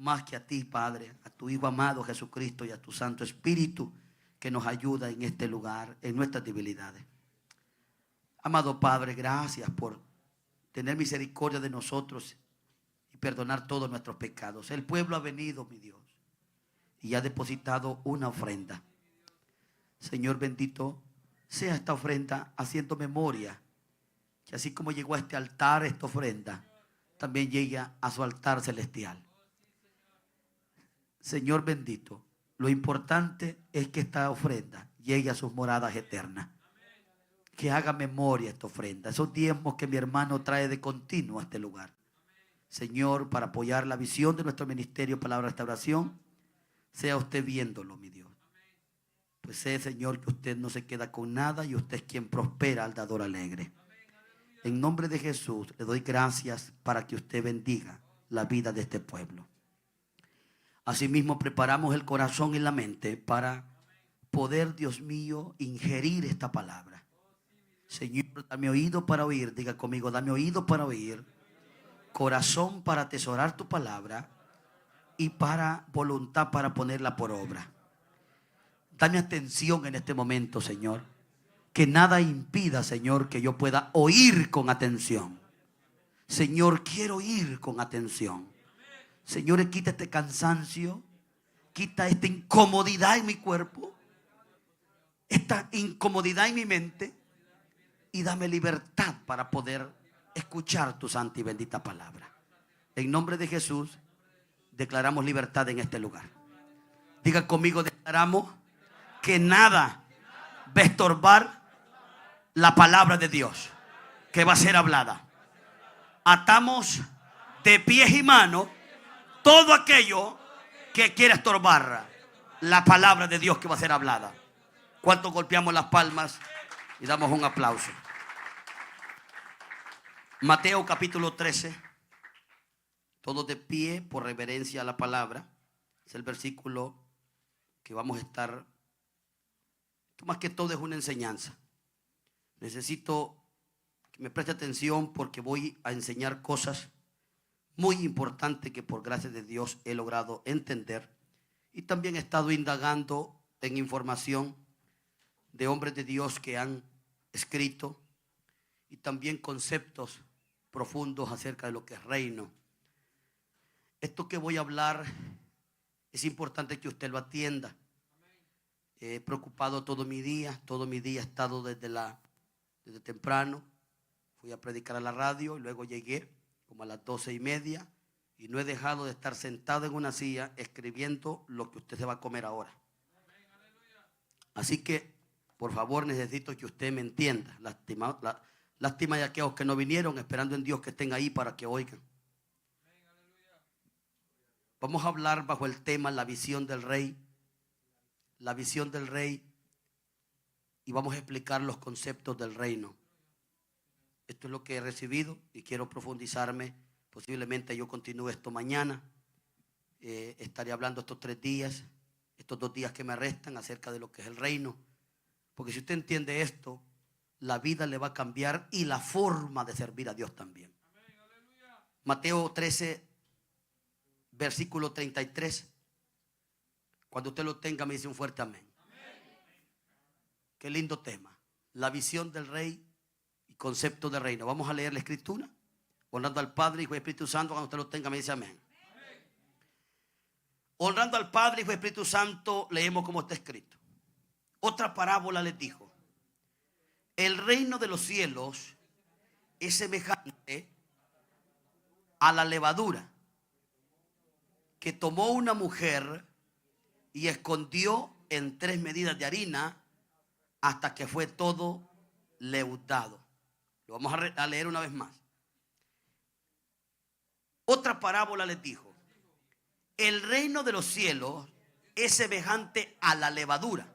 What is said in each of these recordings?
más que a ti, Padre, a tu Hijo amado Jesucristo y a tu Santo Espíritu que nos ayuda en este lugar, en nuestras debilidades. Amado Padre, gracias por tener misericordia de nosotros y perdonar todos nuestros pecados. El pueblo ha venido, mi Dios, y ha depositado una ofrenda. Señor bendito, sea esta ofrenda haciendo memoria que así como llegó a este altar esta ofrenda, también llega a su altar celestial. Señor bendito, lo importante es que esta ofrenda llegue a sus moradas eternas. Que haga memoria esta ofrenda, esos diezmos que mi hermano trae de continuo a este lugar. Señor, para apoyar la visión de nuestro ministerio Palabra de Restauración, sea usted viéndolo, mi Dios. Pues sé, Señor, que usted no se queda con nada y usted es quien prospera al dador alegre. En nombre de Jesús le doy gracias para que usted bendiga la vida de este pueblo. Asimismo preparamos el corazón y la mente para poder, Dios mío, ingerir esta palabra. Señor, dame oído para oír, diga conmigo, dame oído para oír, corazón para atesorar tu palabra y para voluntad para ponerla por obra. Dame atención en este momento, Señor. Que nada impida, Señor, que yo pueda oír con atención. Señor, quiero oír con atención. Señor, quita este cansancio, quita esta incomodidad en mi cuerpo, esta incomodidad en mi mente, y dame libertad para poder escuchar tu santa y bendita palabra. En nombre de Jesús, declaramos libertad en este lugar. Diga conmigo, declaramos que nada va a estorbar la palabra de Dios que va a ser hablada. Atamos de pies y manos todo aquello que quiera estorbar la palabra de Dios que va a ser hablada. ¿Cuántos golpeamos las palmas y damos un aplauso? Mateo capítulo 13. Todos de pie por reverencia a la palabra. Es el versículo que vamos a estar. Esto más que todo es una enseñanza. Necesito que me preste atención porque voy a enseñar cosas muy importantes que por gracia de Dios he logrado entender. Y también he estado indagando en información de hombres de Dios que han escrito y también conceptos profundos acerca de lo que es reino. Esto que voy a hablar es importante que usted lo atienda. He preocupado todo mi día he estado desde temprano. Fui a predicar a la radio y luego llegué como a las 12:30 y no he dejado de estar sentado en una silla escribiendo lo que usted se va a comer ahora. Así que, por favor, necesito que usted me entienda. Lástima de aquellos que no vinieron, esperando en Dios que estén ahí para que oigan. Vamos a hablar bajo el tema la visión del rey. La visión del rey. Y vamos a explicar los conceptos del reino. Esto es lo que he recibido y quiero profundizarme. Posiblemente yo continúe esto mañana. Estaré hablando estos 3 días, estos 2 días que me restan acerca de lo que es el reino. Porque si usted entiende esto, la vida le va a cambiar y la forma de servir a Dios también. Mateo 13, versículo 33. Cuando usted lo tenga me dice un fuerte amén. Qué lindo tema. La visión del rey y concepto de reino. Vamos a leer la escritura. Honrando al Padre, Hijo y Espíritu Santo. Cuando usted lo tenga me dice amén. Honrando al Padre, Hijo y Espíritu Santo, leemos como está escrito. Otra parábola les dijo: el reino de los cielos es semejante a la levadura que tomó una mujer y escondió en 3 medidas de harina hasta que fue todo leudado. Lo vamos a leer una vez más. Otra parábola les dijo: el reino de los cielos es semejante a la levadura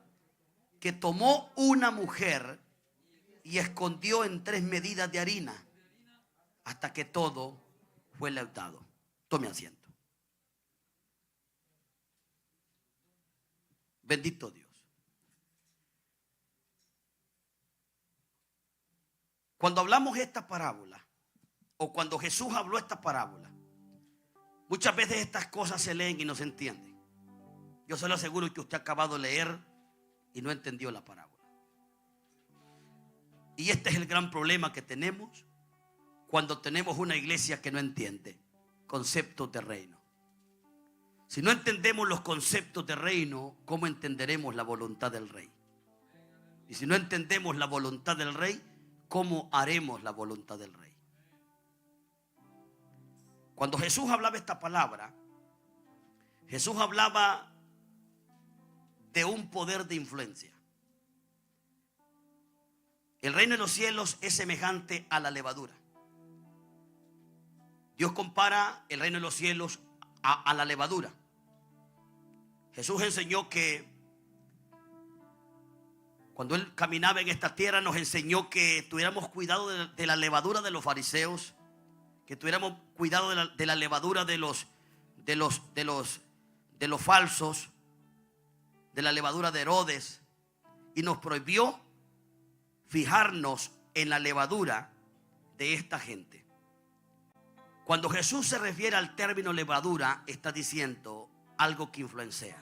que tomó una mujer y escondió en 3 medidas de harina hasta que todo fue leudado. Tome asiento. Bendito Dios. Cuando hablamos esta parábola, o cuando Jesús habló esta parábola, Muchas veces estas cosas se leen y no se entienden. Yo se lo aseguro que usted ha acabado de leer y no entendió la parábola. Y este es el gran problema que tenemos cuando tenemos una iglesia que no entiende conceptos de reino. Si no entendemos los conceptos de reino, ¿cómo entenderemos la voluntad del rey? Y si no entendemos la voluntad del rey, ¿cómo haremos la voluntad del rey? Cuando Jesús hablaba esta palabra, Jesús hablaba de un poder de influencia. El reino de los cielos es semejante a la levadura. Dios compara el reino de los cielos a la levadura. Jesús enseñó que cuando Él caminaba en esta tierra, nos enseñó que tuviéramos cuidado de la levadura de los fariseos, que tuviéramos cuidado de la levadura de los falsos, de la levadura de Herodes, y nos prohibió fijarnos en la levadura de esta gente. Cuando Jesús se refiere al término levadura, está diciendo algo que influencia.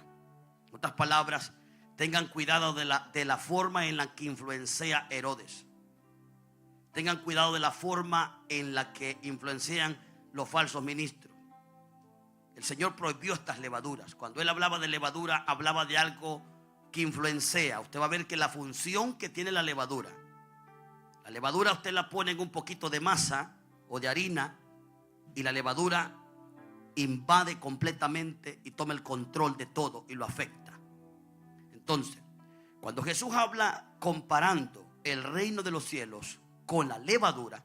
En otras palabras, tengan cuidado de la forma en la que influencia Herodes. Tengan cuidado de la forma en la que influencian los falsos ministros. El Señor prohibió estas levaduras. Cuando Él hablaba de levadura, hablaba de algo que influencia. Usted va a ver que la función que tiene la levadura usted la pone en un poquito de masa o de harina, y la levadura invade completamente y toma el control de todo y lo afecta. Entonces, cuando Jesús habla comparando el reino de los cielos con la levadura,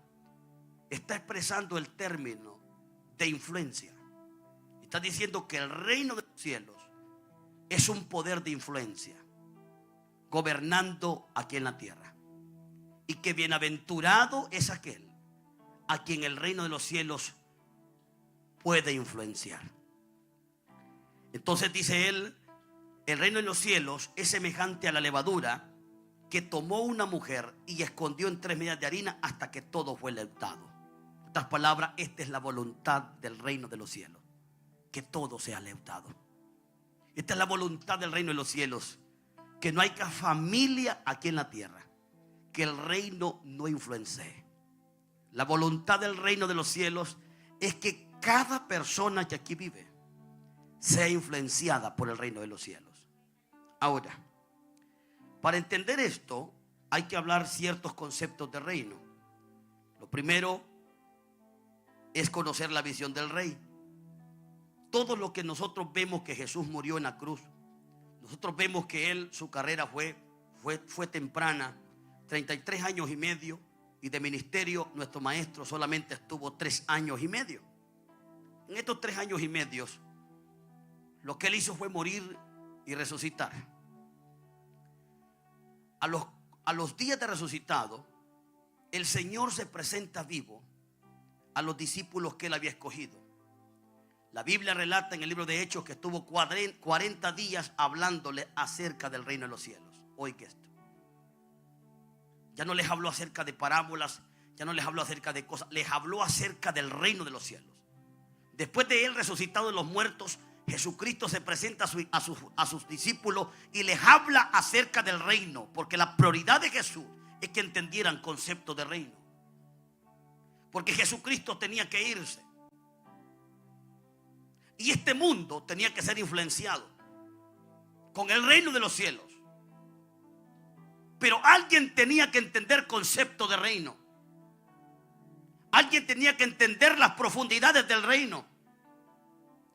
está expresando el término de influencia. Está diciendo que el reino de los cielos es un poder de influencia gobernando aquí en la tierra, y que bienaventurado es aquel a quien el reino de los cielos puede influenciar. Entonces dice él, el reino de los cielos es semejante a la levadura que tomó una mujer y escondió en 3 medidas de harina hasta que todo fue leudado. En otras palabras, esta es la voluntad del reino de los cielos, que todo sea leudado. Esta es la voluntad del reino de los cielos, que no haya familia aquí en la tierra, que el reino no influencie. La voluntad del reino de los cielos es que cada persona que aquí vive sea influenciada por el reino de los cielos. Ahora, para entender esto, hay que hablar ciertos conceptos de reino. Lo primero es conocer la visión del rey. Todo lo que nosotros vemos que Jesús murió en la cruz, nosotros vemos que Él, su carrera fue temprana, 33 años y medio, y de ministerio nuestro maestro solamente estuvo 3 años y medio. En estos 3 años y medio, lo que Él hizo fue morir y resucitar. A los días de resucitado, el Señor se presenta vivo a los discípulos que Él había escogido. La Biblia relata en el libro de Hechos que estuvo 40 días hablándole acerca del reino de los cielos. Oiga esto. Ya no les habló acerca de parábolas, ya no les habló acerca de cosas, les habló acerca del reino de los cielos. Después de Él resucitado de los muertos, Jesucristo se presenta a sus discípulos y les habla acerca del reino, porque la prioridad de Jesús es que entendieran conceptos de reino, porque Jesucristo tenía que irse y este mundo tenía que ser influenciado con el reino de los cielos. Pero alguien tenía que entender conceptos de reino. Alguien tenía que entender las profundidades del reino.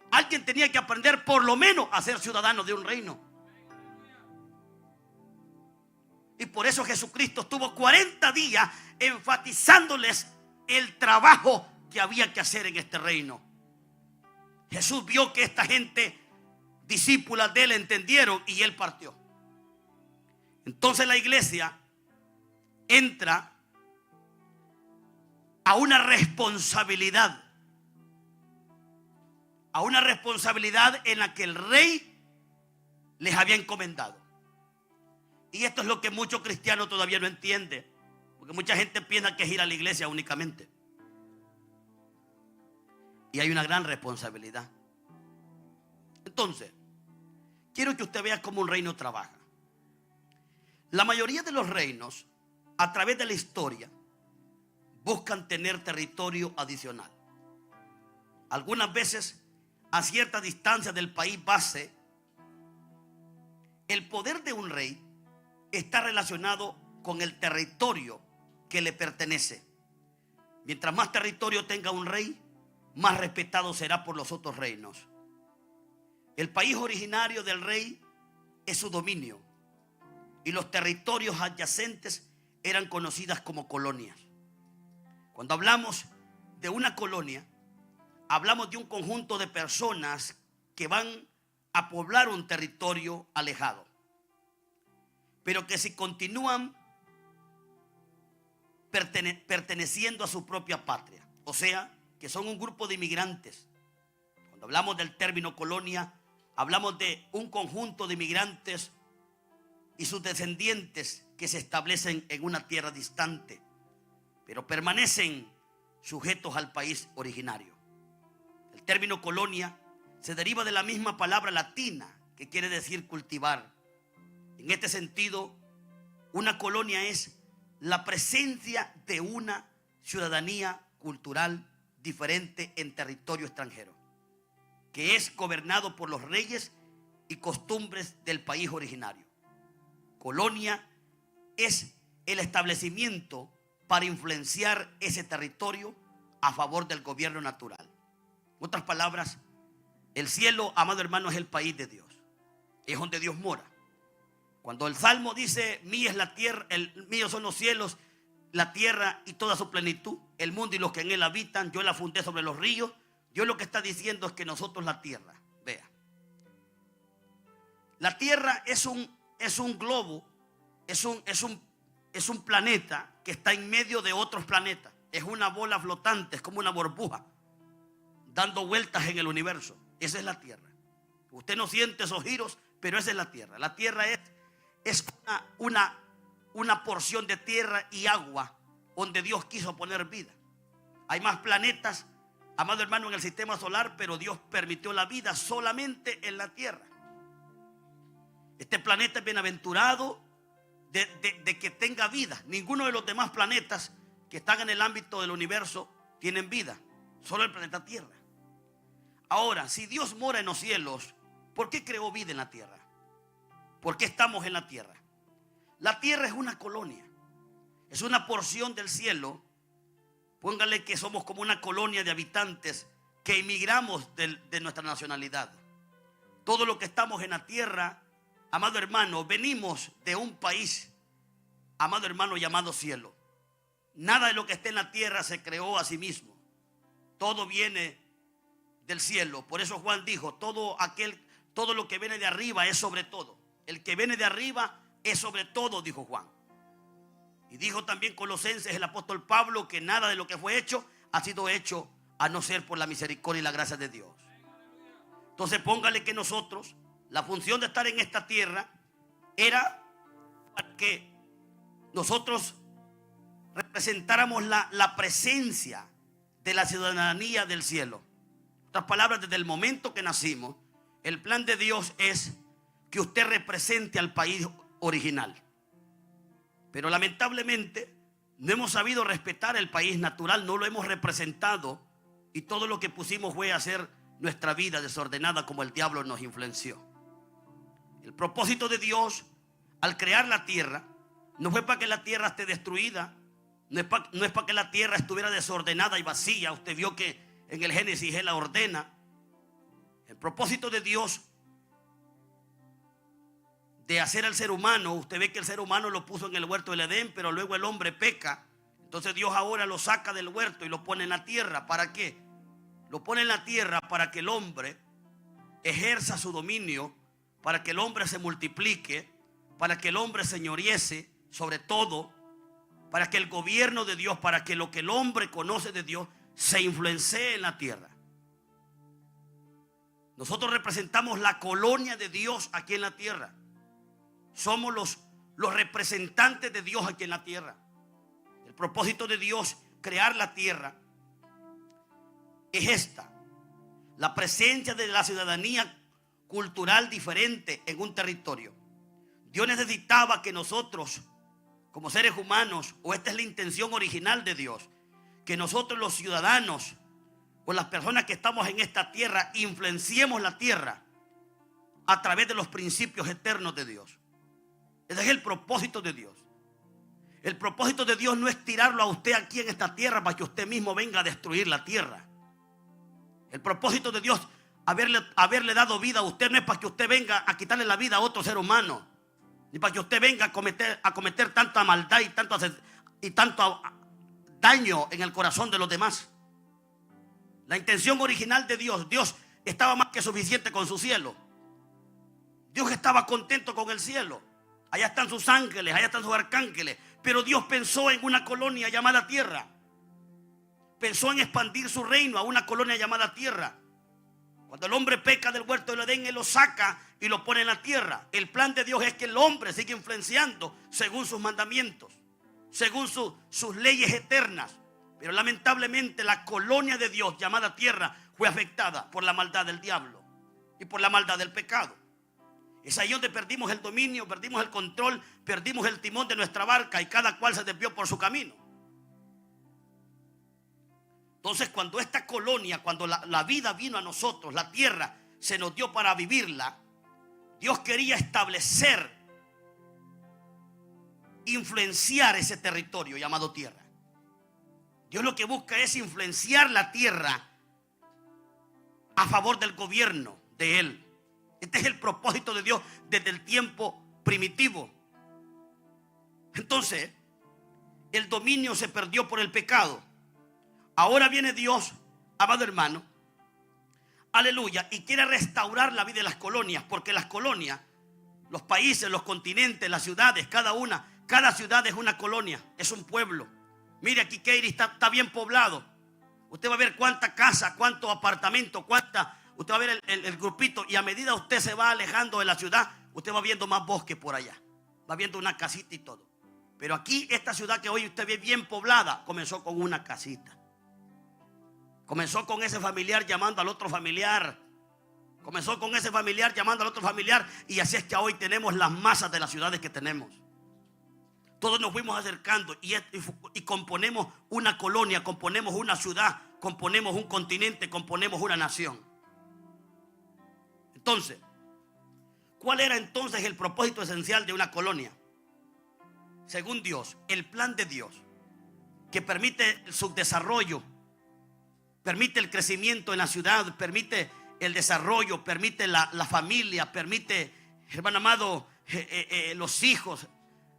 Alguien tenía que aprender por lo menos a ser ciudadano de un reino. Y por eso Jesucristo estuvo 40 días enfatizándoles el trabajo que había que hacer en este reino. Jesús vio que esta gente, discípulas de Él, entendieron y Él partió. Entonces la iglesia entra a una responsabilidad. A una responsabilidad en la que el rey les había encomendado. Y esto es lo que muchos cristianos todavía no entienden, porque mucha gente piensa que es ir a la iglesia únicamente. Y hay una gran responsabilidad. Entonces, quiero que usted vea cómo un reino trabaja. La mayoría de los reinos, a través de la historia, buscan tener territorio adicional. Algunas veces, a cierta distancia del país base, el poder de un rey está relacionado con el territorio que le pertenece. Mientras más territorio tenga un rey, más respetado será por los otros reinos. El país originario del rey es su dominio, y los territorios adyacentes eran conocidas como colonias. Cuando hablamos de una colonia, hablamos de un conjunto de personas que van a poblar un territorio alejado, pero que si continúan perteneciendo a su propia patria, o sea, que son un grupo de inmigrantes. Cuando hablamos del término colonia, hablamos de un conjunto de inmigrantes y sus descendientes que se establecen en una tierra distante, pero permanecen sujetos al país originario. El término colonia se deriva de la misma palabra latina que quiere decir cultivar. En este sentido, una colonia es la presencia de una ciudadanía cultural diferente en territorio extranjero, que es gobernado por los reyes y costumbres del país originario. Colonia es el establecimiento para influenciar ese territorio a favor del gobierno natural. En otras palabras, el cielo, amado hermano, es el país de Dios. Es donde Dios mora. Cuando el Salmo dice, mía es la tierra, míos son los cielos, la tierra y toda su plenitud, el mundo y los que en él habitan, yo la fundé sobre los ríos. Dios lo que está diciendo es que nosotros la tierra, vea, la tierra es un globo, es un planeta que está en medio de otros planetas. Es una bola flotante, es como una burbuja dando vueltas en el universo. Esa es la tierra. Usted no siente esos giros, pero esa es la tierra. La tierra es una porción de tierra y agua donde Dios quiso poner vida. Hay más planetas, amado hermano, en el sistema solar, pero Dios permitió la vida solamente en la tierra. Este planeta es bienaventurado de que tenga vida. Ninguno de los demás planetas que están en el ámbito del universo tienen vida, solo el planeta Tierra. Ahora, si Dios mora en los cielos, ¿por qué creó vida en la tierra? ¿Por qué estamos en la tierra? La tierra es una colonia, es una porción del cielo. Póngale que somos como una colonia de habitantes que emigramos de nuestra nacionalidad. Todo lo que estamos en la tierra, amado hermano, venimos de un país, amado hermano, llamado cielo. Nada de lo que está en la tierra se creó a sí mismo. Todo viene del cielo. Por eso Juan dijo, todo lo que viene de arriba es sobre todo. El que viene de arriba es sobre todo, dijo Juan. Y dijo también Colosenses el apóstol Pablo que nada de lo que fue hecho ha sido hecho a no ser por la misericordia y la gracia de Dios. Entonces póngale que nosotros, la función de estar en esta tierra era para que nosotros representáramos la presencia de la ciudadanía del cielo. En otras palabras, desde el momento que nacimos, el plan de Dios es que usted represente al país original. Pero lamentablemente no hemos sabido respetar el país natural, no lo hemos representado, y todo lo que pusimos fue hacer nuestra vida desordenada como el diablo nos influenció. El propósito de Dios al crear la tierra no fue para que la tierra esté destruida, no es para que la tierra estuviera desordenada y vacía. Usted vio que en el Génesis Él la ordena. El propósito de Dios de hacer al ser humano, usted ve que el ser humano lo puso en el huerto del Edén, pero luego el hombre peca. Entonces Dios ahora lo saca del huerto y lo pone en la tierra. ¿Para qué? Lo pone en la tierra para que el hombre ejerza su dominio, para que el hombre se multiplique, para que el hombre señoriese sobre todo, para que el gobierno de Dios, para que lo que el hombre conoce de Dios se influencie en la tierra. Nosotros representamos la colonia de Dios aquí en la tierra. Somos los representantes de Dios aquí en la tierra. El propósito de Dios crear la tierra es esta: la presencia de la ciudadanía cultural diferente en un territorio. Dios necesitaba que nosotros, como seres humanos, o esta es la intención original de Dios, que nosotros los ciudadanos o las personas que estamos en esta tierra influenciemos la tierra a través de los principios eternos de Dios. Ese es el propósito de Dios. El propósito de Dios no es tirarlo a usted aquí en esta tierra para que usted mismo venga a destruir la tierra. El propósito de Dios, haberle dado vida a usted, no es para que usted venga a quitarle la vida a otro ser humano, ni para que usted venga a cometer tanta maldad y tanto daño en el corazón de los demás. La intención original de Dios, Dios estaba más que suficiente con su cielo. Dios estaba contento con el cielo. Allá están sus ángeles, allá están sus arcángeles. Pero Dios pensó en una colonia llamada tierra. Pensó en expandir su reino a una colonia llamada tierra. Cuando el hombre peca del huerto del Edén, Él lo saca y lo pone en la tierra. El plan de Dios es que el hombre siga influenciando según sus mandamientos, según sus leyes eternas. Pero lamentablemente la colonia de Dios llamada tierra fue afectada por la maldad del diablo y por la maldad del pecado. Es ahí donde perdimos el dominio, perdimos el control, perdimos el timón de nuestra barca y cada cual se desvió por su camino. Entonces, cuando esta colonia, cuando la vida vino a nosotros, la tierra se nos dio para vivirla, Dios quería establecer, influenciar ese territorio llamado tierra. Dios lo que busca es influenciar la tierra a favor del gobierno de Él. Este es el propósito de Dios desde el tiempo primitivo. Entonces, el dominio se perdió por el pecado. Ahora viene Dios, amado hermano, aleluya, y quiere restaurar la vida de las colonias, porque las colonias, los países, los continentes, las ciudades, cada ciudad es una colonia, es un pueblo. Mire, aquí Katy está bien poblado. Usted va a ver cuánta casa, cuántos apartamentos, usted va a ver el grupito, y a medida usted se va alejando de la ciudad, usted va viendo más bosque por allá, va viendo una casita y todo. Pero aquí, esta ciudad que hoy usted ve bien poblada, comenzó con una casita. Comenzó con ese familiar llamando al otro familiar. Comenzó con ese familiar llamando al otro familiar. Y así es que hoy tenemos las masas de las ciudades que tenemos. Todos nos fuimos acercando y componemos una colonia, componemos una ciudad, componemos un continente, componemos una nación. Entonces, ¿cuál era entonces el propósito esencial de una colonia? Según Dios, el plan de Dios, que permite su desarrollo, permite el crecimiento en la ciudad, permite el desarrollo, permite la familia, permite, hermano amado, los hijos,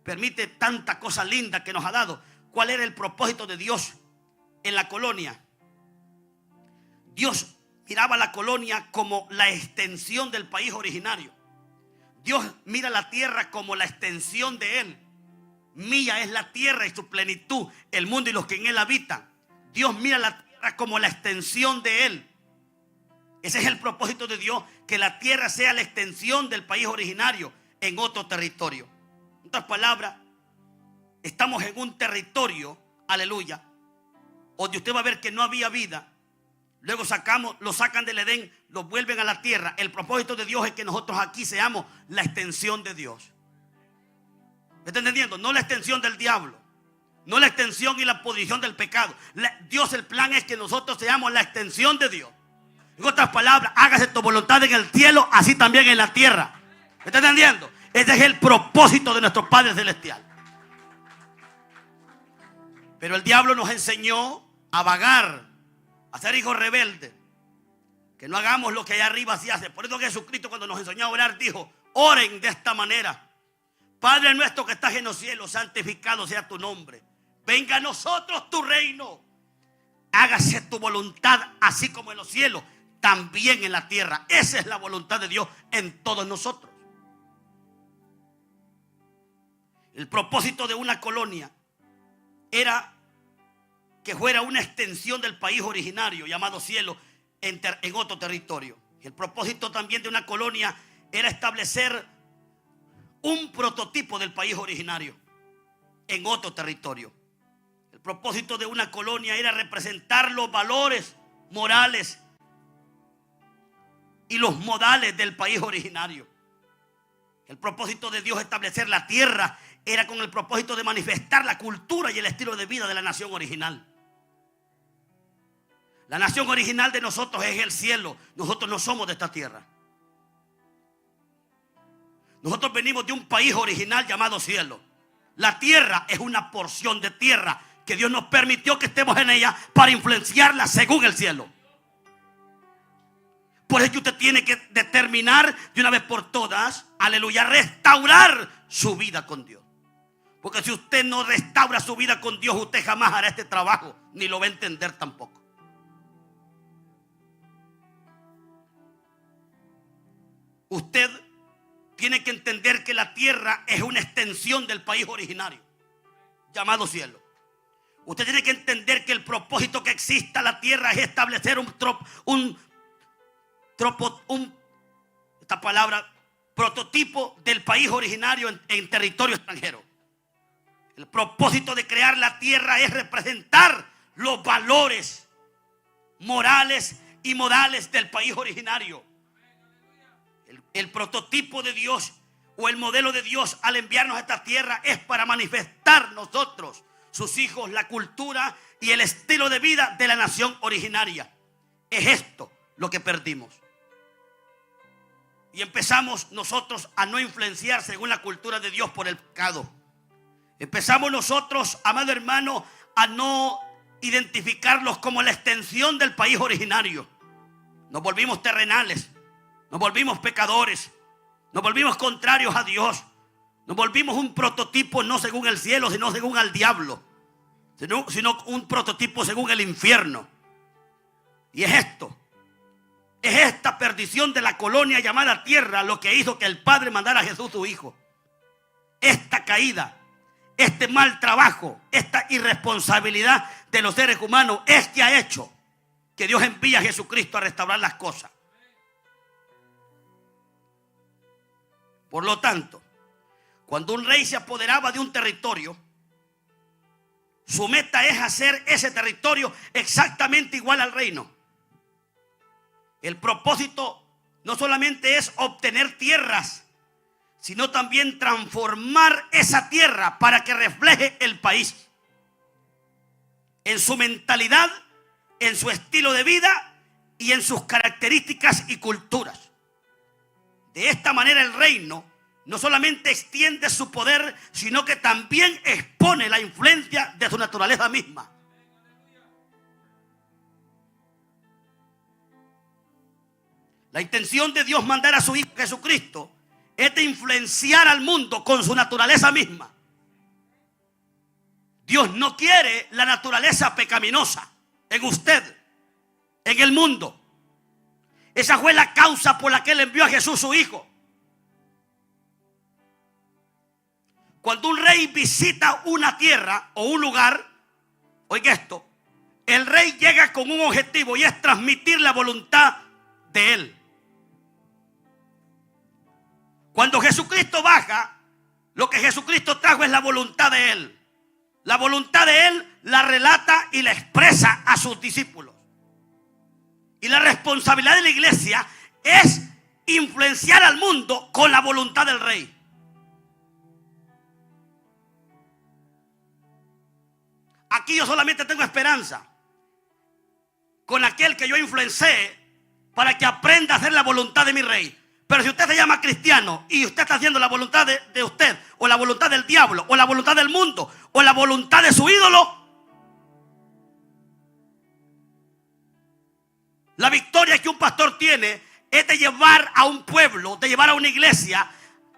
permite tanta cosa linda que nos ha dado. ¿Cuál era el propósito de Dios en la colonia? Dios miraba la colonia como la extensión del país originario. Dios mira la tierra como la extensión de Él. Mía es la tierra y su plenitud, el mundo y los que en Él habitan. Dios mira la tierra como la extensión de Él. Ese es el propósito de Dios, que la tierra sea la extensión del país originario en otro territorio. En otras palabras, estamos en un territorio, aleluya, donde usted va a ver que no había vida. Luego lo sacan del Edén, lo vuelven a la tierra. El propósito de Dios es que nosotros aquí seamos la extensión de Dios. ¿Me está entendiendo? No la extensión del diablo, no la extensión y la posición del pecado. Dios, el plan es que nosotros seamos la extensión de Dios. En otras palabras, hágase tu voluntad en el cielo, así también en la tierra. ¿Me está entendiendo? Ese es el propósito de nuestro Padre Celestial. Pero el diablo nos enseñó a vagar, a ser hijos rebeldes, que no hagamos lo que allá arriba sí hace. Por eso Jesucristo, cuando nos enseñó a orar, dijo: oren de esta manera: Padre nuestro que estás en los cielos, santificado sea tu nombre. Venga a nosotros tu reino. Hágase tu voluntad, así como en los cielos, también en la tierra. Esa es la voluntad de Dios en todos nosotros. El propósito de una colonia era que fuera una extensión del país originario llamado cielo en otro territorio. El propósito también de una colonia era establecer un prototipo del país originario en otro territorio. El propósito de una colonia era representar los valores morales y los modales del país originario. El propósito de Dios establecer la tierra era con el propósito de manifestar la cultura y el estilo de vida de la nación original. La nación original de nosotros es el cielo. Nosotros no somos de esta tierra. Nosotros venimos de un país original llamado cielo. La tierra es una porción de tierra que Dios nos permitió que estemos en ella para influenciarla según el cielo. Por eso usted tiene que determinar de una vez por todas, aleluya, restaurar su vida con Dios. Porque si usted no restaura su vida con Dios, usted jamás hará este trabajo, ni lo va a entender tampoco. Usted tiene que entender que la tierra es una extensión del país originario, llamado cielo. Usted tiene que entender que el propósito que exista la tierra es establecer esta palabra, prototipo del país originario en territorio extranjero. El propósito de crear la tierra es representar los valores morales y modales del país originario. El prototipo de Dios o el modelo de Dios al enviarnos a esta tierra es para manifestar nosotros, sus hijos, la cultura y el estilo de vida de la nación originaria. Es esto lo que perdimos. Y empezamos nosotros a no influenciar según la cultura de Dios por el pecado. Empezamos nosotros, amado hermano, a no identificarlos como la extensión del país originario. Nos volvimos terrenales, nos volvimos pecadores, nos volvimos contrarios a Dios. Nos volvimos un prototipo no según el cielo, sino según al diablo, sino un prototipo según el infierno. Y es esto. Es esta perdición de la colonia llamada tierra lo que hizo que el Padre mandara a Jesús su Hijo. Esta caída, este mal trabajo, esta irresponsabilidad de los seres humanos es que ha hecho que Dios envíe a Jesucristo a restaurar las cosas. Por lo tanto, cuando un rey se apoderaba de un territorio, su meta es hacer ese territorio exactamente igual al reino. El propósito no solamente es obtener tierras, sino también transformar esa tierra para que refleje el país en su mentalidad, en su estilo de vida y en sus características y culturas. De esta manera el reino no solamente extiende su poder, sino que también expone la influencia de su naturaleza misma. La intención de Dios mandar a su Hijo Jesucristo es de influenciar al mundo con su naturaleza misma. Dios no quiere la naturaleza pecaminosa en usted, en el mundo. Esa fue la causa por la que Él envió a Jesús su Hijo. Cuando un rey visita una tierra o un lugar, oiga esto, el rey llega con un objetivo y es transmitir la voluntad de Él. Cuando Jesucristo baja, lo que Jesucristo trajo es la voluntad de Él. La voluntad de Él la relata y la expresa a sus discípulos. Y la responsabilidad de la iglesia es influenciar al mundo con la voluntad del rey. Aquí yo solamente tengo esperanza con aquel que yo influencié para que aprenda a hacer la voluntad de mi rey. Pero si usted se llama cristiano y usted está haciendo la voluntad de usted, o la voluntad del diablo, o la voluntad del mundo, o la voluntad de su ídolo, la victoria que un pastor tiene es de llevar a un pueblo, de llevar a una iglesia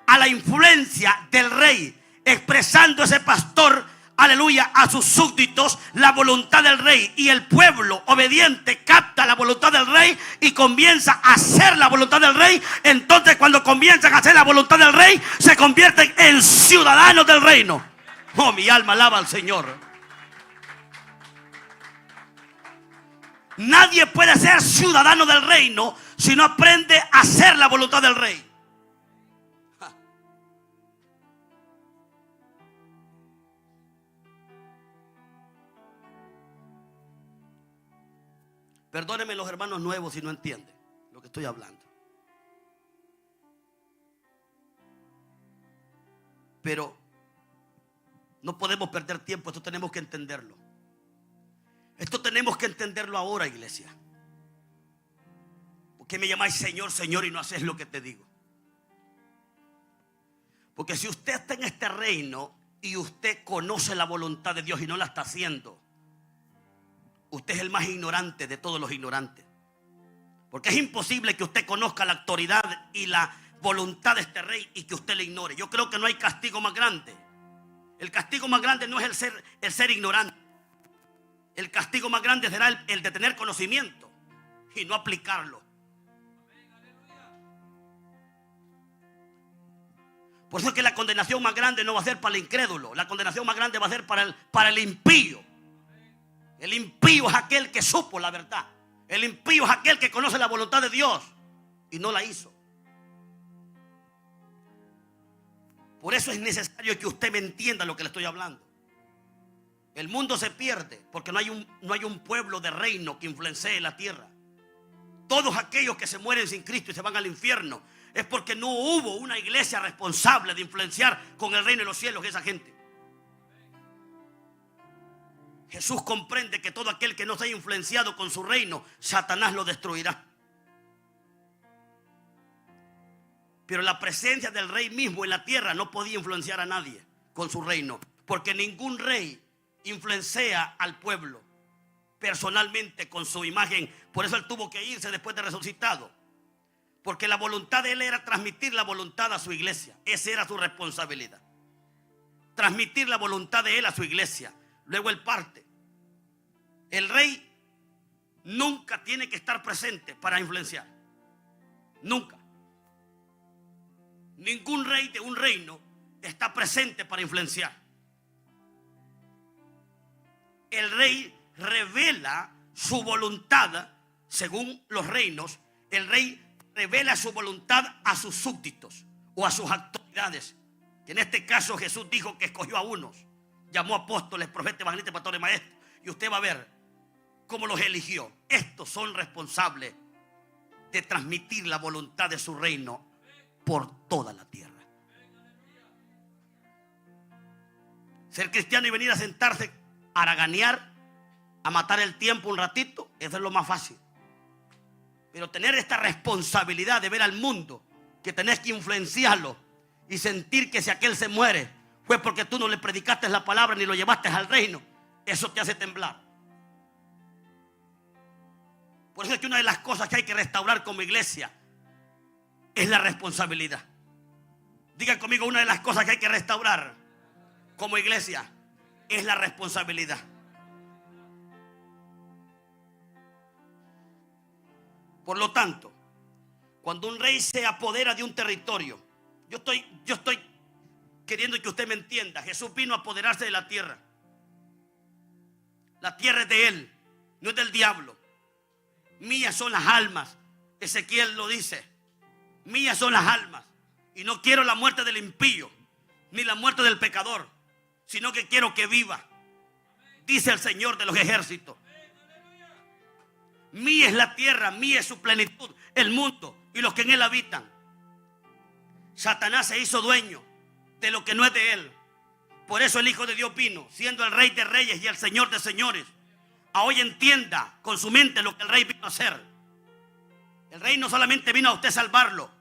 a la influencia del rey, expresando ese pastor, aleluya, a sus súbditos la voluntad del rey. Y el pueblo obediente capta la voluntad del rey y comienza a hacer la voluntad del rey. Entonces, cuando comienzan a hacer la voluntad del rey, se convierten en ciudadanos del reino. Oh, mi alma alaba al Señor. Nadie puede ser ciudadano del reino si no aprende a hacer la voluntad del rey. Perdónenme los hermanos nuevos si no entienden lo que estoy hablando. Pero no podemos perder tiempo, esto tenemos que entenderlo. Esto tenemos que entenderlo ahora, iglesia. ¿Por qué me llamáis Señor, Señor y no hacéis lo que te digo? Porque si usted está en este reino y usted conoce la voluntad de Dios y no la está haciendo, usted es el más ignorante de todos los ignorantes. Porque es imposible que usted conozca la autoridad y la voluntad de este rey y que usted le ignore. Yo creo que no hay castigo más grande. El castigo más grande no es el ser ignorante. El castigo más grande será el de tener conocimiento y no aplicarlo. Por eso es que la condenación más grande no va a ser para el incrédulo. La condenación más grande va a ser para el impío. El impío es aquel que supo la verdad. El impío es aquel que conoce la voluntad de Dios y no la hizo. Por eso es necesario que usted me entienda lo que le estoy hablando. El mundo se pierde porque no hay un pueblo de reino que influencie la tierra. Todos aquellos que se mueren sin Cristo y se van al infierno es porque no hubo una iglesia responsable de influenciar con el reino de los cielos a esa gente. Jesús comprende que todo aquel que no sea influenciado con su reino, Satanás lo destruirá. Pero la presencia del rey mismo en la tierra no podía influenciar a nadie con su reino, porque ningún rey influencia al pueblo personalmente con su imagen. Por eso él tuvo que irse después de resucitado, porque la voluntad de él era transmitir la voluntad a su iglesia. Esa era su responsabilidad, transmitir la voluntad de él a su iglesia. Luego él parte. El rey nunca tiene que estar presente para influenciar. Nunca. Ningún rey de un reino está presente para influenciar. El rey revela su voluntad según los reinos. El rey revela su voluntad a sus súbditos o a sus autoridades. Que en este caso Jesús dijo que escogió a unos, llamó apóstoles, profetas, evangelistas, pastores, maestros. Y usted va a ver cómo los eligió. Estos son responsables de transmitir la voluntad de su reino por toda la tierra. Ser cristiano y venir a sentarse a haraganear, a matar el tiempo un ratito, eso es lo más fácil. Pero tener esta responsabilidad de ver al mundo, que tenés que influenciarlo y sentir que si aquel se muere fue porque tú no le predicaste la palabra ni lo llevaste al reino, eso te hace temblar. Por eso es que una de las cosas que hay que restaurar como iglesia es la responsabilidad. Diga conmigo, una de las cosas que hay que restaurar como iglesia es la responsabilidad. Por lo tanto, cuando un rey se apodera de un territorio, yo estoy queriendo que usted me entienda. Jesús vino a apoderarse de la tierra. La tierra es de él, no es del diablo. Mías son las almas. Ezequiel lo dice. Mías son las almas. Y no quiero la muerte del impío, ni la muerte del pecador, sino que quiero que viva, dice el Señor de los ejércitos. Mía es la tierra, mía es su plenitud, el mundo y los que en él habitan. Satanás se hizo dueño de lo que no es de él. Por eso el Hijo de Dios vino, siendo el Rey de Reyes y el Señor de Señores, a hoy entienda con su mente lo que el Rey vino a hacer. El Rey no solamente vino a usted salvarlo,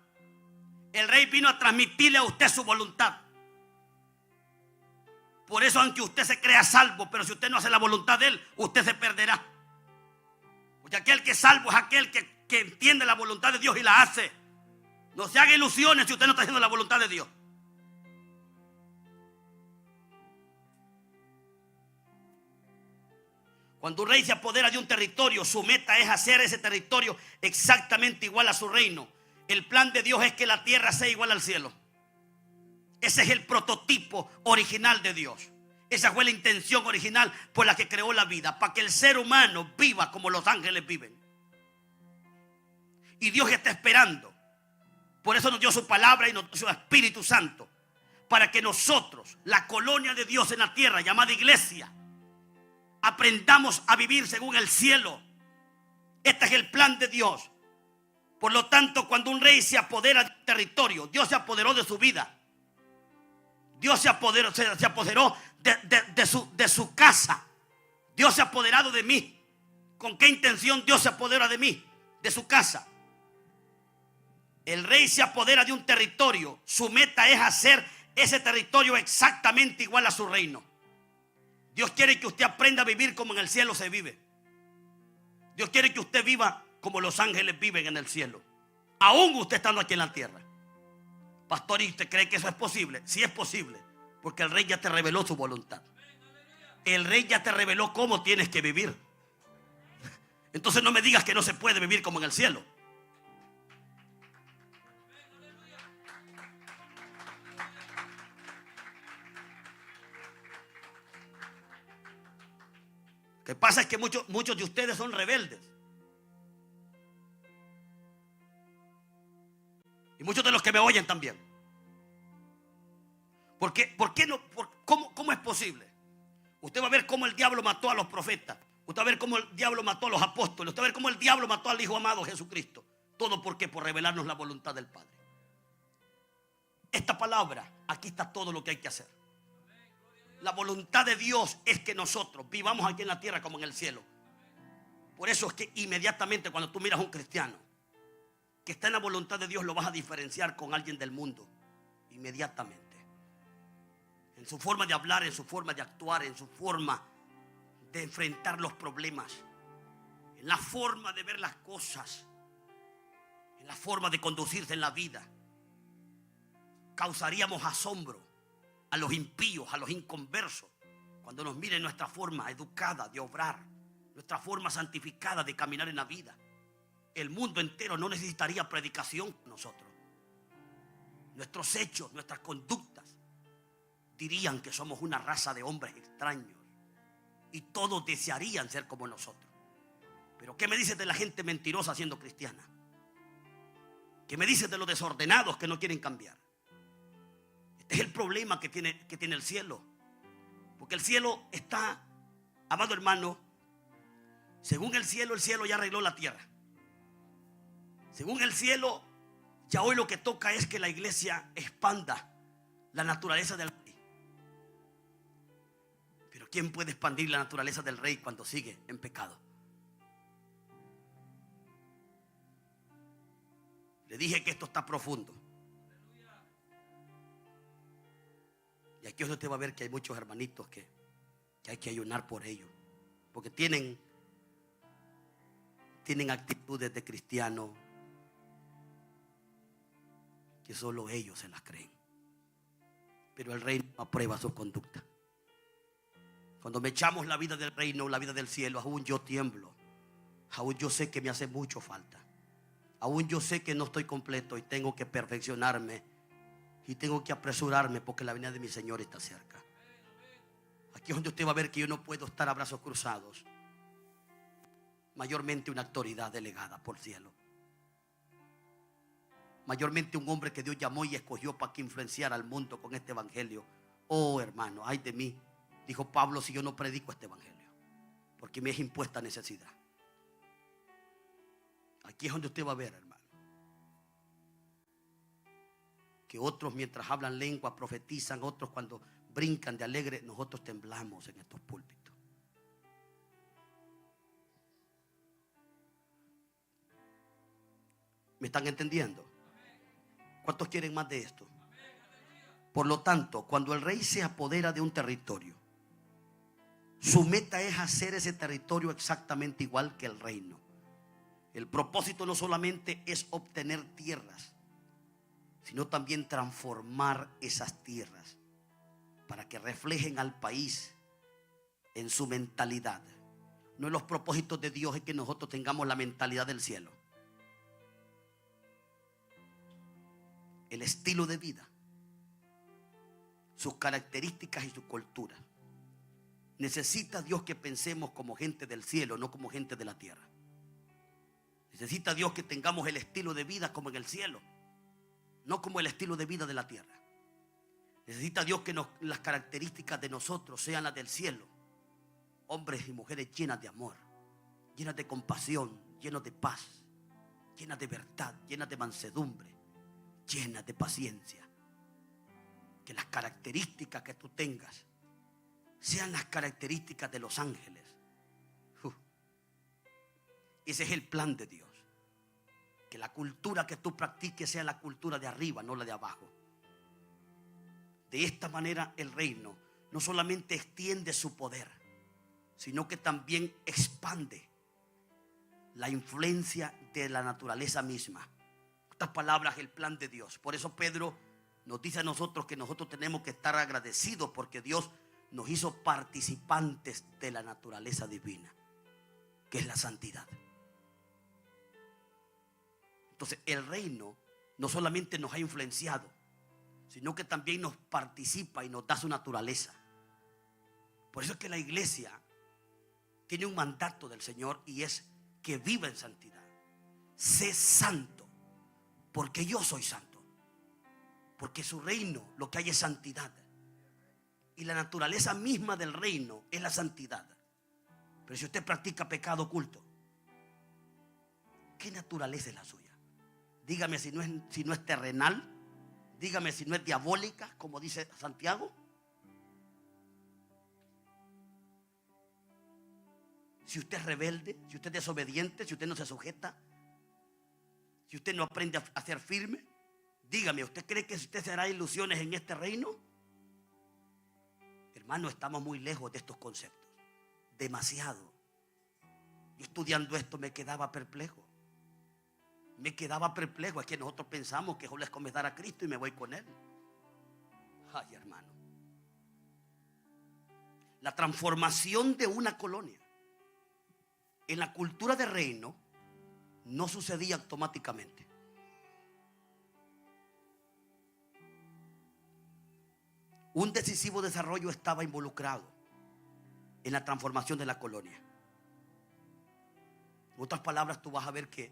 el Rey vino a transmitirle a usted su voluntad. Por eso, aunque usted se crea salvo, pero si usted no hace la voluntad de él, usted se perderá. Porque aquel que es salvo es aquel que entiende la voluntad de Dios y la hace. No se haga ilusiones si usted no está haciendo la voluntad de Dios. Cuando un rey se apodera de un territorio, su meta es hacer ese territorio exactamente igual a su reino. El plan de Dios es que la tierra sea igual al cielo. Ese es el prototipo original de Dios. Esa fue la intención original por la que creó la vida, para que el ser humano viva como los ángeles viven. Y Dios está esperando. Por eso nos dio su palabra y nos dio su Espíritu Santo, para que nosotros, la colonia de Dios en la tierra, llamada iglesia, aprendamos a vivir según el cielo. Este es el plan de Dios. Por lo tanto, cuando un rey se apodera de un territorio, Dios se apoderó de su vida. Dios se apoderó de su casa. Dios se ha apoderado de mí. ¿Con qué intención Dios se apodera de mí? De su casa. El rey se apodera de un territorio. Su meta es hacer ese territorio exactamente igual a su reino. Dios quiere que usted aprenda a vivir como en el cielo se vive. Dios quiere que usted viva como los ángeles viven en el cielo, aún usted estando aquí en la tierra. Pastor, ¿y usted cree que eso es posible? Sí es posible, porque el rey ya te reveló su voluntad. El rey ya te reveló cómo tienes que vivir. Entonces no me digas que no se puede vivir como en el cielo. Lo que pasa es que muchos de ustedes son rebeldes. Y muchos de los que me oyen también. ¿Por qué no? ¿Cómo es posible? Usted va a ver cómo el diablo mató a los profetas. Usted va a ver cómo el diablo mató a los apóstoles. Usted va a ver cómo el diablo mató al Hijo amado Jesucristo. Todo porque por revelarnos la voluntad del Padre. Esta palabra, aquí está todo lo que hay que hacer. La voluntad de Dios es que nosotros vivamos aquí en la tierra como en el cielo. Por eso es que inmediatamente cuando tú miras a un cristiano que está en la voluntad de Dios, lo vas a diferenciar con alguien del mundo. Inmediatamente. En su forma de hablar, en su forma de actuar, en su forma de enfrentar los problemas, en la forma de ver las cosas, en la forma de conducirse en la vida. Causaríamos asombro a los impíos, a los inconversos, cuando nos miren nuestra forma educada de obrar, nuestra forma santificada de caminar en la vida. El mundo entero no necesitaría predicación con nosotros. Nuestros hechos, nuestras conductas dirían que somos una raza de hombres extraños y todos desearían ser como nosotros. Pero ¿qué me dices de la gente mentirosa siendo cristiana? ¿Qué me dices de los desordenados que no quieren cambiar? Este es el problema que tiene el cielo. Porque el cielo está, amado hermano, según el cielo ya arregló la tierra. Según el cielo, ya hoy lo que toca es que la iglesia expanda la naturaleza del rey. Pero ¿quién puede expandir la naturaleza del rey cuando sigue en pecado? Le dije que esto está profundo. Y aquí usted va a ver que hay muchos hermanitos que hay que ayunar por ellos. Porque tienen actitudes de cristiano que solo ellos se las creen. Pero el rey no aprueba su conducta. Cuando me echamos la vida del reino, la vida del cielo, aún yo tiemblo. Aún yo sé que me hace mucho falta. Aún yo sé que no estoy completo y tengo que perfeccionarme. Y tengo que apresurarme porque la venida de mi Señor está cerca. Aquí es donde usted va a ver que yo no puedo estar a brazos cruzados. Mayormente una autoridad delegada por cielo. Mayormente un hombre que Dios llamó y escogió para que influenciara al mundo con este evangelio. Oh hermano, ay de mí, dijo Pablo, si yo no predico este evangelio, porque me es impuesta necesidad. Aquí es donde usted va a ver, hermano, que otros mientras hablan lengua profetizan, otros cuando brincan de alegre, nosotros temblamos en estos púlpitos. ¿Me están entendiendo? ¿Cuántos quieren más de esto? Por lo tanto, cuando el rey se apodera de un territorio, su meta es hacer ese territorio exactamente igual que el reino. El propósito no solamente es obtener tierras, sino también transformar esas tierras para que reflejen al país en su mentalidad. No, los propósitos de Dios es que nosotros tengamos la mentalidad del cielo. El estilo de vida, sus características y su cultura. Necesita Dios que pensemos como gente del cielo, no como gente de la tierra. Necesita Dios que tengamos el estilo de vida como en el cielo, no como el estilo de vida de la tierra. Necesita Dios que las características de nosotros sean las del cielo. Hombres y mujeres llenas de amor, llenas de compasión, llenos de paz, llenas de verdad, llenas de mansedumbre, llenas de paciencia. que las características que tú tengas sean las características de los ángeles. Ese es el plan de Dios. Que la cultura que tú practiques sea la cultura de arriba, no la de abajo. De esta manera el reino no solamente extiende su poder, sino que también expande la influencia de la naturaleza misma. Estas palabras, el plan de Dios. Por eso Pedro nos dice a nosotros que nosotros tenemos que estar agradecidos porque Dios nos hizo participantes de la naturaleza divina, que es la santidad. Entonces el reino no solamente nos ha influenciado, sino que también nos participa y nos da su naturaleza. Por eso es que la iglesia tiene un mandato del Señor y es que viva en santidad. Sé santo, porque yo soy santo. Porque su reino lo que hay es santidad. Y la naturaleza misma del reino es la santidad. Pero si usted practica pecado oculto, ¿qué naturaleza es la suya? Dígame si no es terrenal. Dígame si no es diabólica, como dice Santiago. Si usted es rebelde, si usted es desobediente, si usted no se sujeta, si usted no aprende a ser firme, dígame, ¿usted cree que usted se hará ilusiones en este reino? Hermano, estamos muy lejos de estos conceptos. Demasiado. Yo estudiando esto me quedaba perplejo. Es que nosotros pensamos que solo es comenzar a Cristo y me voy con Él. Ay, hermano. La transformación de una colonia en la cultura de reino no sucedía automáticamente. Un decisivo desarrollo estaba involucrado en la transformación de la colonia. En otras palabras, tú vas a ver que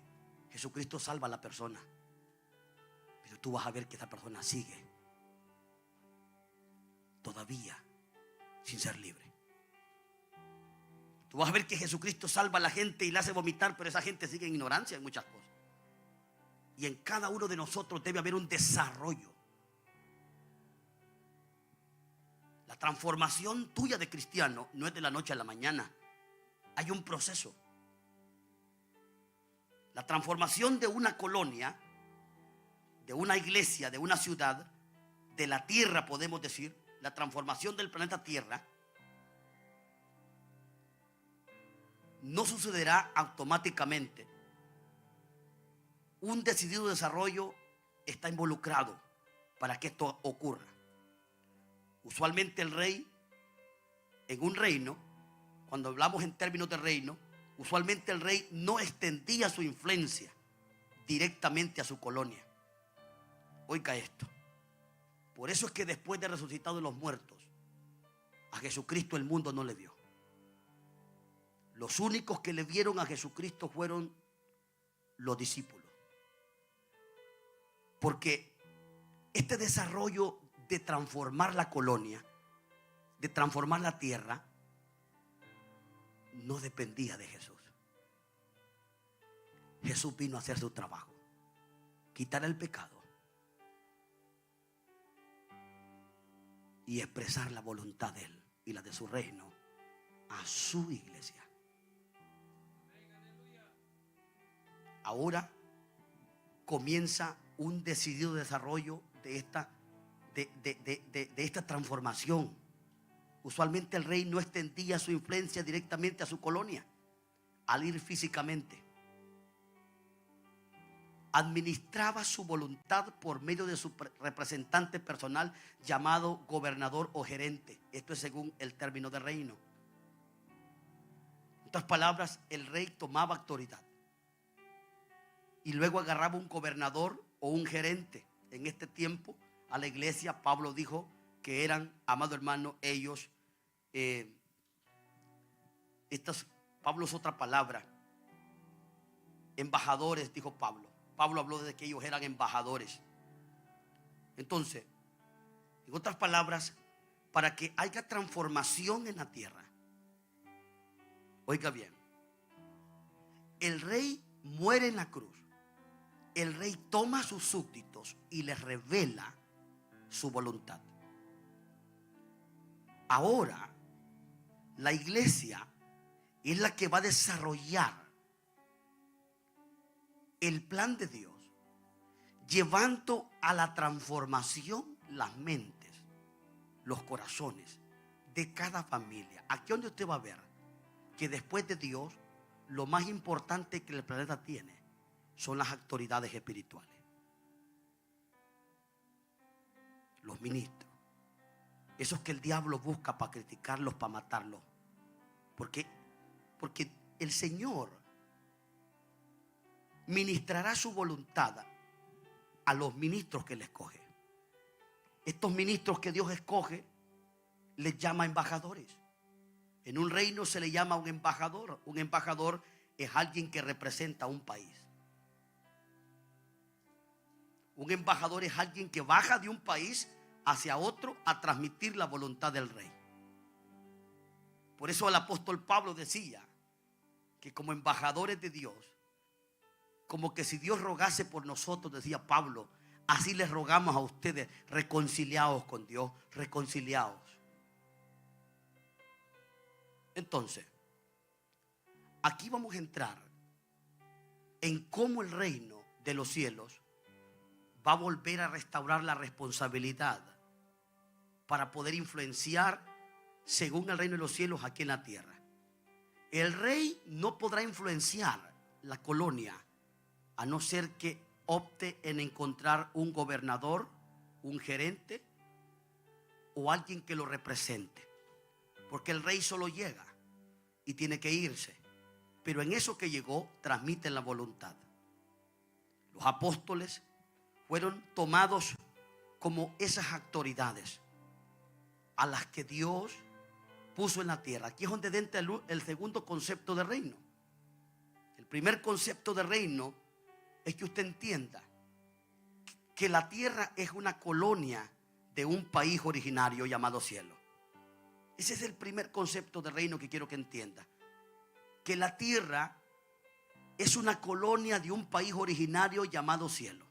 Jesucristo salva a la persona, pero tú vas a ver que esa persona sigue todavía sin ser libre. Tú vas a ver que Jesucristo salva a la gente y la hace vomitar, pero esa gente sigue en ignorancia en muchas cosas. Y en cada uno de nosotros debe haber un desarrollo. La transformación tuya de cristiano no es de la noche a la mañana. Hay un proceso. La transformación de una colonia, de una iglesia, de una ciudad, de la tierra, podemos decir, la transformación del planeta Tierra, no sucederá automáticamente. Un decidido desarrollo está involucrado para que esto ocurra. Usualmente el rey, en un reino, cuando hablamos en términos de reino, usualmente el rey no extendía su influencia directamente a su colonia. Oiga esto. Por eso es que después de resucitado de los muertos, a Jesucristo el mundo no le vio. Los únicos que le vieron a Jesucristo fueron los discípulos. Porque este desarrollo de transformar la colonia, de transformar la tierra, no dependía de Jesús. Jesús vino a hacer su trabajo, quitar el pecado y expresar la voluntad de Él y la de su reino a su iglesia. Ahora comienza un decidido desarrollo de esta transformación. Usualmente el rey no extendía su influencia directamente a su colonia al ir físicamente. Administraba su voluntad por medio de su representante personal llamado gobernador o gerente. Esto es según el término de reino. En otras palabras, el rey tomaba autoridad y luego agarraba un gobernador o un gerente. En este tiempo a la iglesia Pablo dijo que eran, amado hermano, ellos, Pablo es otra palabra, embajadores, dijo Pablo. Pablo habló de que ellos eran embajadores. Entonces, en otras palabras, para que haya transformación en la tierra, oiga bien, el rey muere en la cruz. El rey toma a sus súbditos y les revela su voluntad. Ahora, la iglesia es la que va a desarrollar el plan de Dios, llevando a la transformación las mentes, los corazones de cada familia. Aquí donde usted va a ver que después de Dios, lo más importante que el planeta tiene son las autoridades espirituales. Los ministros, esos que el diablo busca para criticarlos, para matarlos. Porque el Señor ministrará su voluntad a los ministros que Él escoge. Estos ministros que Dios escoge les llama embajadores. En un reino se le llama un embajador. Un embajador es alguien que representa a un país. Un embajador es alguien que baja de un país hacia otro a transmitir la voluntad del rey. Por eso el apóstol Pablo decía que como embajadores de Dios, como que si Dios rogase por nosotros, decía Pablo, así les rogamos a ustedes, reconciliados con Dios, reconciliados. Entonces, aquí vamos a entrar en cómo el reino de los cielos va a volver a restaurar la responsabilidad para poder influenciar según el reino de los cielos aquí en la tierra. El rey no podrá influenciar la colonia a no ser que opte en encontrar un gobernador, un gerente o alguien que lo represente. Porque el rey solo llega y tiene que irse. Pero en eso que llegó, transmiten la voluntad. Los apóstoles fueron tomados como esas autoridades a las que Dios puso en la tierra. Aquí es donde entra el segundo concepto de reino. El primer concepto de reino es que usted entienda que la tierra es una colonia de un país originario llamado cielo. Ese es el primer concepto de reino que quiero que entienda. Que la tierra es una colonia de un país originario llamado cielo.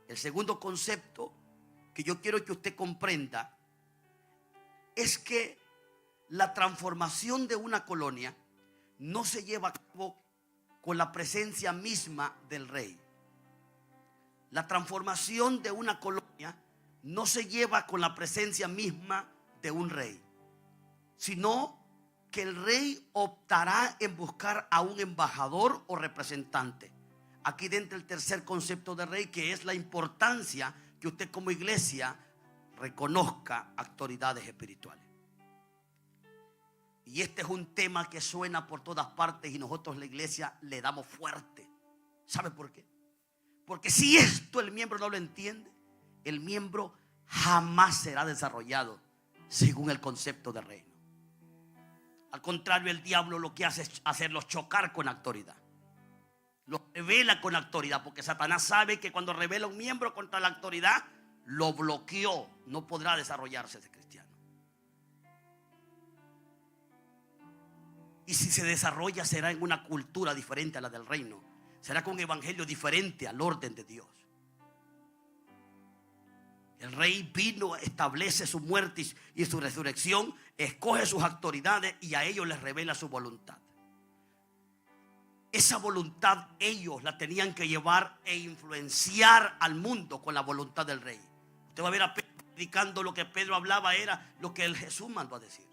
El segundo concepto que yo quiero que usted comprenda es que la transformación de una colonia no se lleva a cabo con la presencia misma del rey. La transformación de una colonia no se lleva con la presencia misma de un rey, sino que el rey optará en buscar a un embajador o representante. Aquí dentro el tercer concepto de rey, que es la importancia que usted como iglesia reconozca autoridades espirituales. Y este es un tema que suena por todas partes y nosotros la iglesia le damos fuerte. ¿Sabe por qué? Porque si esto el miembro no lo entiende, el miembro jamás será desarrollado según el concepto de reino. Al contrario, el diablo lo que hace es hacerlos chocar con autoridad. Los revela con autoridad, porque Satanás sabe que cuando revela un miembro contra la autoridad, lo bloqueó, no podrá desarrollarse ese cristiano. Y si se desarrolla, será en una cultura diferente a la del reino. Será con un evangelio diferente al orden de Dios. El rey vino, establece su muerte y su resurrección, escoge sus autoridades y a ellos les revela su voluntad. Esa voluntad ellos la tenían que llevar e influenciar al mundo con la voluntad del rey. Usted va a ver a Pedro predicando, lo que Pedro hablaba era lo que el Jesús mandó a decir.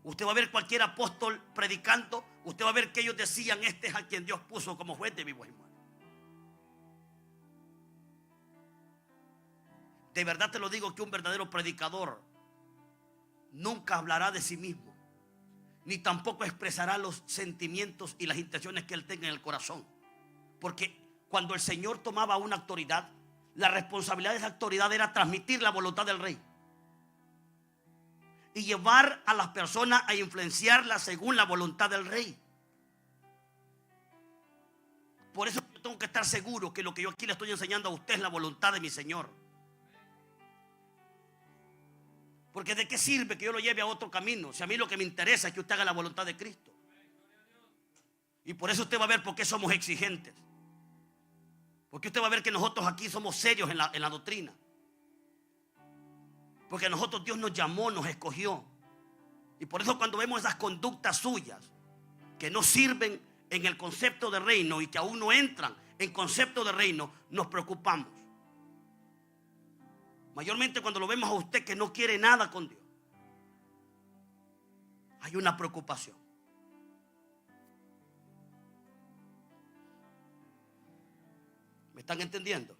Usted va a ver cualquier apóstol predicando, usted va a ver que ellos decían: este es a quien Dios puso como juez de vivos y muertos. De verdad te lo digo, que un verdadero predicador nunca hablará de sí mismo, ni tampoco expresará los sentimientos y las intenciones que él tenga en el corazón. Porque cuando el Señor tomaba una autoridad, la responsabilidad de esa autoridad era transmitir la voluntad del rey y llevar a las personas a influenciarla según la voluntad del rey. Por eso yo tengo que estar seguro que lo que yo aquí le estoy enseñando a usted es la voluntad de mi Señor. Porque ¿de qué sirve que yo lo lleve a otro camino si a mí lo que me interesa es que usted haga la voluntad de Cristo? Y por eso usted va a ver por qué somos exigentes. Porque usted va a ver que nosotros aquí somos serios en la doctrina. Porque a nosotros Dios nos llamó, nos escogió. Y por eso cuando vemos esas conductas suyas que no sirven en el concepto de reino y que aún no entran en concepto de reino, nos preocupamos. Mayormente cuando lo vemos a usted que no quiere nada con Dios, hay una preocupación. ¿Me están entendiendo?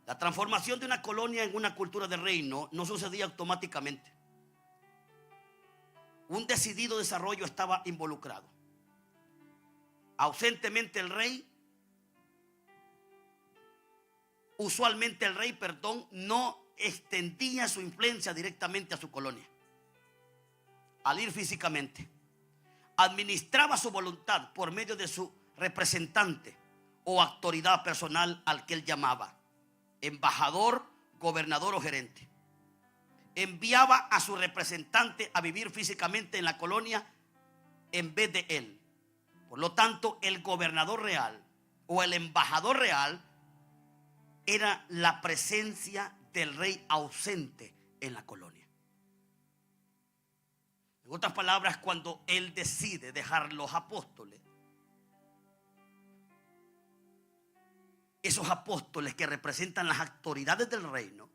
La transformación de una colonia en una cultura de reino no sucedía automáticamente. Un decidido desarrollo estaba involucrado. Usualmente el rey, no extendía su influencia directamente a su colonia. Al ir físicamente, administraba su voluntad por medio de su representante o autoridad personal al que él llamaba embajador, gobernador o gerente. Enviaba a su representante a vivir físicamente en la colonia en vez de él. Por lo tanto, el gobernador real o el embajador real era la presencia del rey ausente en la colonia. En otras palabras, cuando él decide dejar los apóstoles, esos apóstoles que representan las autoridades del reino,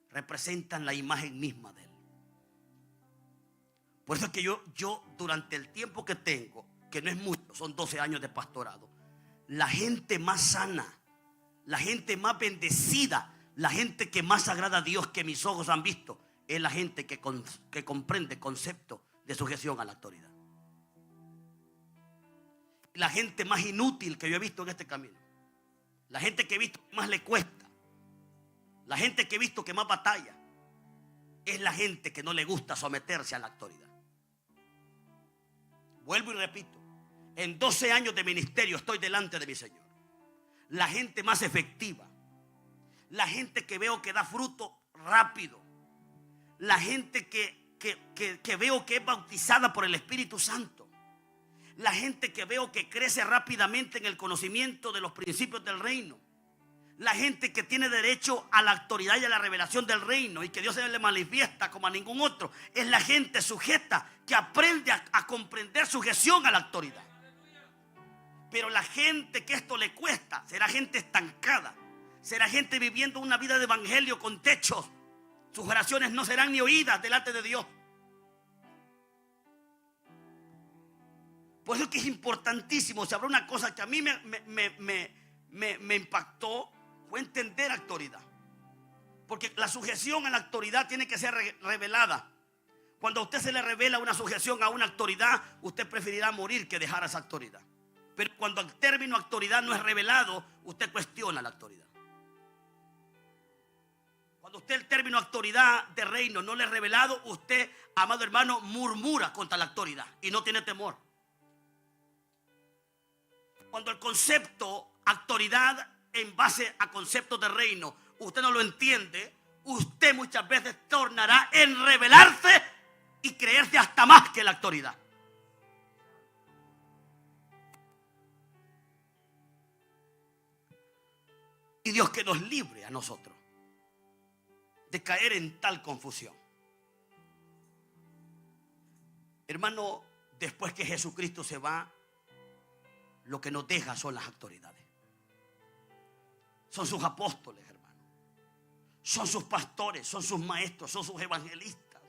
representan la imagen misma de él. Por eso es que yo durante el tiempo que tengo, que no es mucho, son 12 años de pastorado, la gente más sana, la gente más bendecida, la gente que más agrada a Dios que mis ojos han visto, es la gente que comprende el concepto de sujeción a la autoridad. La gente más inútil que yo he visto en este camino, la gente que he visto que más le cuesta, la gente que he visto que más batalla, es la gente que no le gusta someterse a la autoridad. Vuelvo y repito, en 12 años de ministerio estoy delante de mi Señor. La gente más efectiva, la gente que veo que da fruto rápido, la gente que veo que es bautizada por el Espíritu Santo, la gente que veo que crece rápidamente en el conocimiento de los principios del reino, la gente que tiene derecho a la autoridad y a la revelación del reino y que Dios se le manifiesta como a ningún otro, es la gente sujeta que aprende a comprender sujeción a la autoridad. Pero la gente que esto le cuesta será gente estancada, será gente viviendo una vida de evangelio con techos. Sus oraciones no serán ni oídas delante de Dios. Por eso es que es importantísimo. Si habrá una cosa que a mí me impactó, fue entender autoridad. Porque la sujeción a la autoridad tiene que ser revelada. Cuando a usted se le revela una sujeción a una autoridad, usted preferirá morir que dejar esa autoridad. Pero cuando el término autoridad no es revelado, usted cuestiona la autoridad. Cuando usted el término autoridad de reino no le es revelado, usted, amado hermano, murmura contra la autoridad y no tiene temor. Cuando el concepto autoridad en base a conceptos de reino usted no lo entiende, usted muchas veces tornará en rebelarse y creerse hasta más que la autoridad. Y Dios que nos libre a nosotros de caer en tal confusión. Hermano, después que Jesucristo se va, lo que nos deja son las autoridades. Son sus apóstoles, hermano. Son sus pastores, son sus maestros, son sus evangelistas.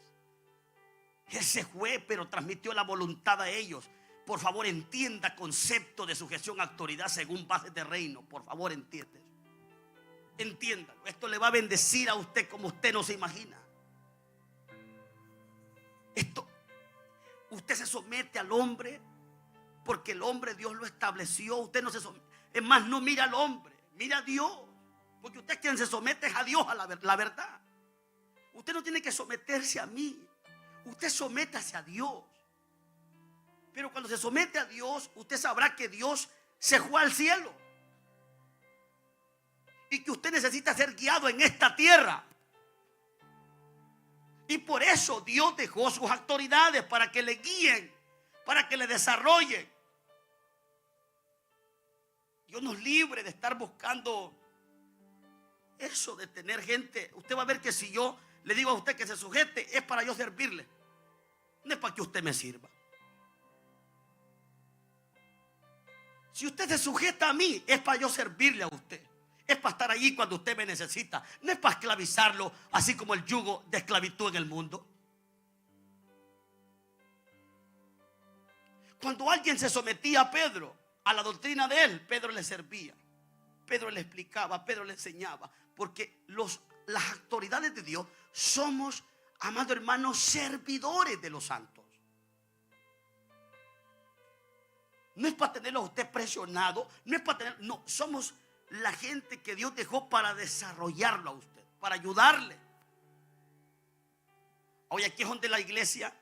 Él se fue, pero transmitió la voluntad a ellos. Por favor, entienda concepto de sujeción a autoridad según bases de reino. Por favor, entiende. Entiéndalo. Esto le va a bendecir a usted como usted no se imagina. Usted se somete al hombre porque el hombre Dios lo estableció. Usted no se somete. Es más, no mira al hombre, mira a Dios. Porque usted quien se somete es a Dios, a la verdad. Usted no tiene que someterse a mí. Usted sométase a Dios. Pero cuando se somete a Dios, usted sabrá que Dios se fue al cielo. Y que usted necesita ser guiado en esta tierra. Y por eso Dios dejó sus autoridades para que le guíen, para que le desarrollen. Dios nos libre de estar buscando eso de tener gente, usted va a ver que si yo le digo a usted que se sujete, es para yo servirle. No es para que usted me sirva. Si usted se sujeta a mí, es para yo servirle a usted. Es para estar allí cuando usted me necesita. No es para esclavizarlo, así como el yugo de esclavitud en el mundo. Cuando alguien se sometía a Pedro, a la doctrina de él, Pedro le servía, Pedro le explicaba, Pedro le enseñaba. Porque las autoridades de Dios somos, amado hermano, servidores de los santos. No es para tenerlo a usted presionado, no es para tener, no, somos la gente que Dios dejó para desarrollarlo a usted, para ayudarle. Hoy aquí es donde la iglesia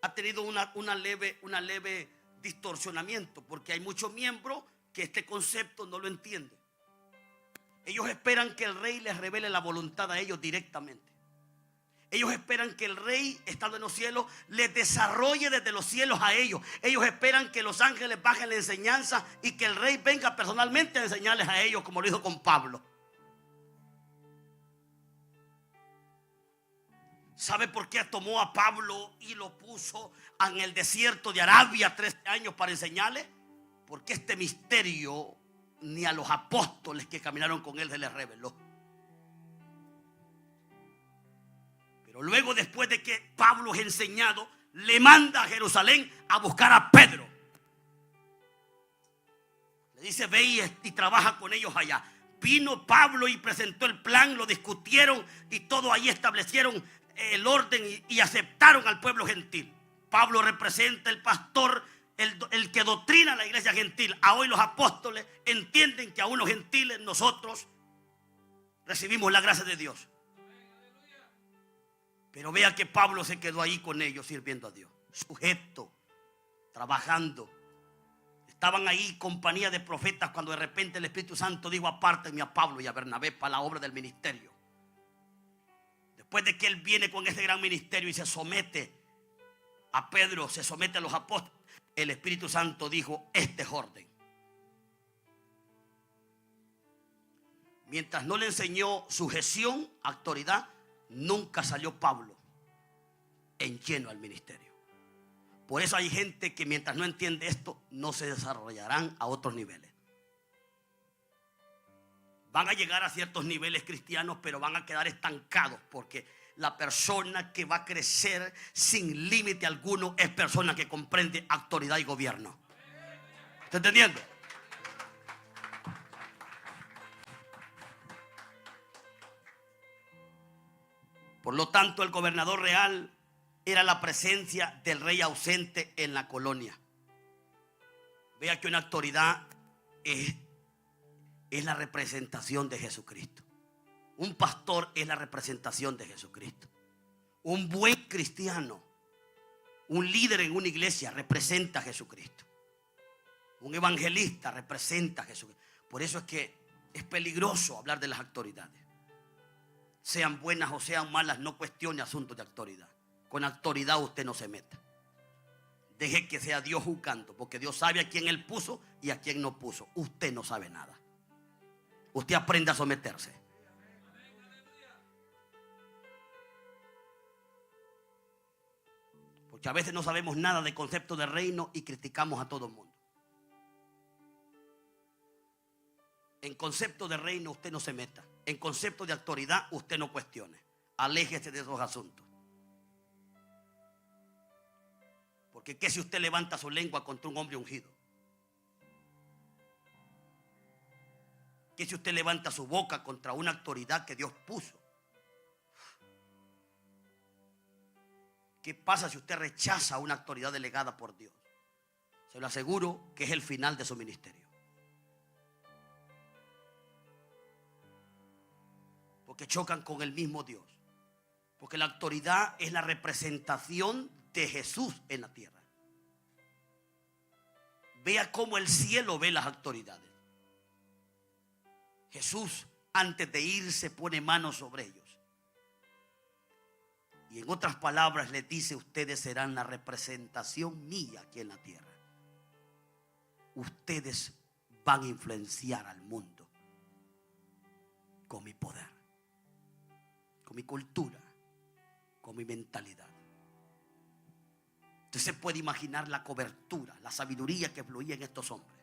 ha tenido una leve distorsionamiento, porque hay muchos miembros que este concepto no lo entienden. Ellos esperan que el rey les revele la voluntad a ellos directamente. Ellos esperan que el rey, estando en los cielos, les desarrolle desde los cielos a ellos. Ellos esperan que los ángeles bajen la enseñanza y que el rey venga personalmente a enseñarles a ellos, como lo hizo con Pablo. ¿Sabe por qué tomó a Pablo y lo puso en el desierto de Arabia 13 años para enseñarle? Porque este misterio ni a los apóstoles que caminaron con él se les reveló. Pero luego, después de que Pablo es enseñado, le manda a Jerusalén a buscar a Pedro. Le dice: ve y trabaja con ellos allá. Vino Pablo y presentó el plan, lo discutieron y todo ahí establecieron el orden y aceptaron al pueblo gentil. Pablo representa el pastor, el que doctrina a la iglesia gentil. A hoy los apóstoles entienden que aún los gentiles nosotros recibimos la gracia de Dios. Pero vea que Pablo se quedó ahí con ellos sirviendo a Dios, sujeto, trabajando. Estaban ahí compañía de profetas cuando de repente el Espíritu Santo dijo: apártenme a Pablo y a Bernabé para la obra del ministerio. Después de que él viene con ese gran ministerio y se somete a Pedro, se somete a los apóstoles, el Espíritu Santo dijo: este es orden. Mientras no le enseñó sujeción, autoridad, nunca salió Pablo en lleno al ministerio. Por eso hay gente que mientras no entiende esto, no se desarrollarán a otros niveles. Van a llegar a ciertos niveles cristianos, pero van a quedar estancados, porque la persona que va a crecer sin límite alguno es persona que comprende autoridad y gobierno. ¿Está entendiendo? Por lo tanto, el gobernador real era la presencia del rey ausente en la colonia. Vea que una autoridad es la representación de Jesucristo. Un pastor es la representación de Jesucristo. Un buen cristiano, un líder en una iglesia representa a Jesucristo. Un evangelista representa a Jesucristo. Por eso es que es peligroso hablar de las autoridades. Sean buenas o sean malas, no cuestione asuntos de autoridad. Con autoridad usted no se meta. Deje que sea Dios juzgando, porque Dios sabe a quién Él puso y a quién no puso. Usted no sabe nada. Usted aprende a someterse. Porque a veces no sabemos nada de concepto de reino y criticamos a todo el mundo. En concepto de reino usted no se meta. En concepto de autoridad usted no cuestione. Aléjese de esos asuntos. Porque ¿qué si usted levanta su lengua contra un hombre ungido? ¿Qué si usted levanta su boca contra una autoridad que Dios puso? ¿Qué pasa si usted rechaza una autoridad delegada por Dios? Se lo aseguro que es el final de su ministerio. Porque chocan con el mismo Dios. Porque la autoridad es la representación de Jesús en la tierra. Vea cómo el cielo ve las autoridades. Jesús, antes de irse, pone manos sobre ellos. Y en otras palabras les dice: ustedes serán la representación mía aquí en la tierra. Ustedes van a influenciar al mundo con mi poder. mi cultura, con mi mentalidad. Usted se puede imaginar la cobertura, la sabiduría que fluía en estos hombres.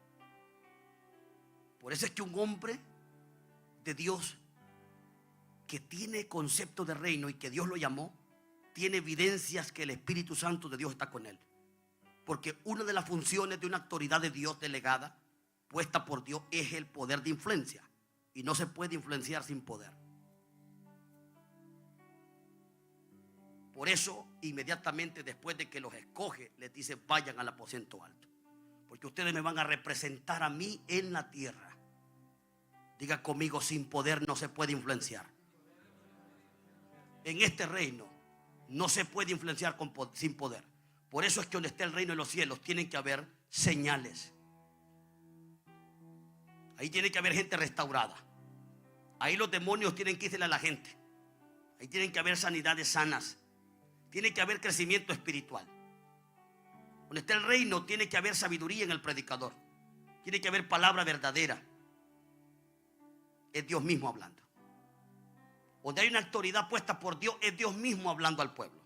Por eso es que un hombre de Dios que tiene concepto de reino y que Dios lo llamó, tiene evidencias que el Espíritu Santo de Dios está con él. Porque una de las funciones de una autoridad de Dios delegada, puesta por Dios, es el poder de influencia. Y no se puede influenciar sin poder. Por eso, inmediatamente después de que los escoge, les dice: vayan al aposento alto, porque ustedes me van a representar a mí en la tierra. Diga conmigo: sin poder no se puede influenciar. En este reino no se puede influenciar sin poder. Por eso es que donde está el reino de los cielos tienen que haber señales. Ahí tiene que haber gente restaurada. Ahí los demonios tienen que irse a la gente. Ahí tienen que haber sanidades sanas. Tiene que haber crecimiento espiritual. Donde está el reino tiene que haber sabiduría en el predicador. Tiene que haber palabra verdadera. Es Dios mismo hablando. Donde hay una autoridad puesta por Dios, es Dios mismo hablando al pueblo.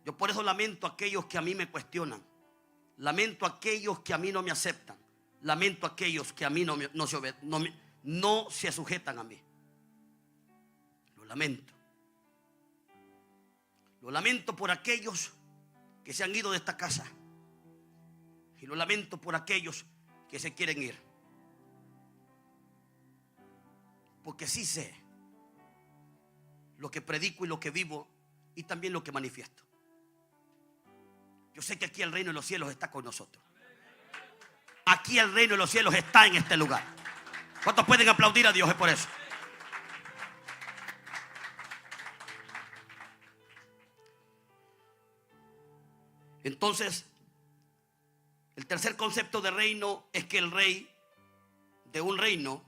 Yo por eso lamento a aquellos que a mí me cuestionan. Lamento a aquellos que a mí no me aceptan. Lamento a aquellos que a mí no se sujetan a mí. Lo lamento. Lo lamento por aquellos que se han ido de esta casa. Y lo lamento por aquellos que se quieren ir. Porque sí sé lo que predico y lo que vivo, y también lo que manifiesto. Yo sé que aquí el reino de los cielos está con nosotros. Aquí el reino de los cielos está en este lugar. ¿Cuántos pueden aplaudir a Dios por eso? Entonces, el tercer concepto de reino es que el rey de un reino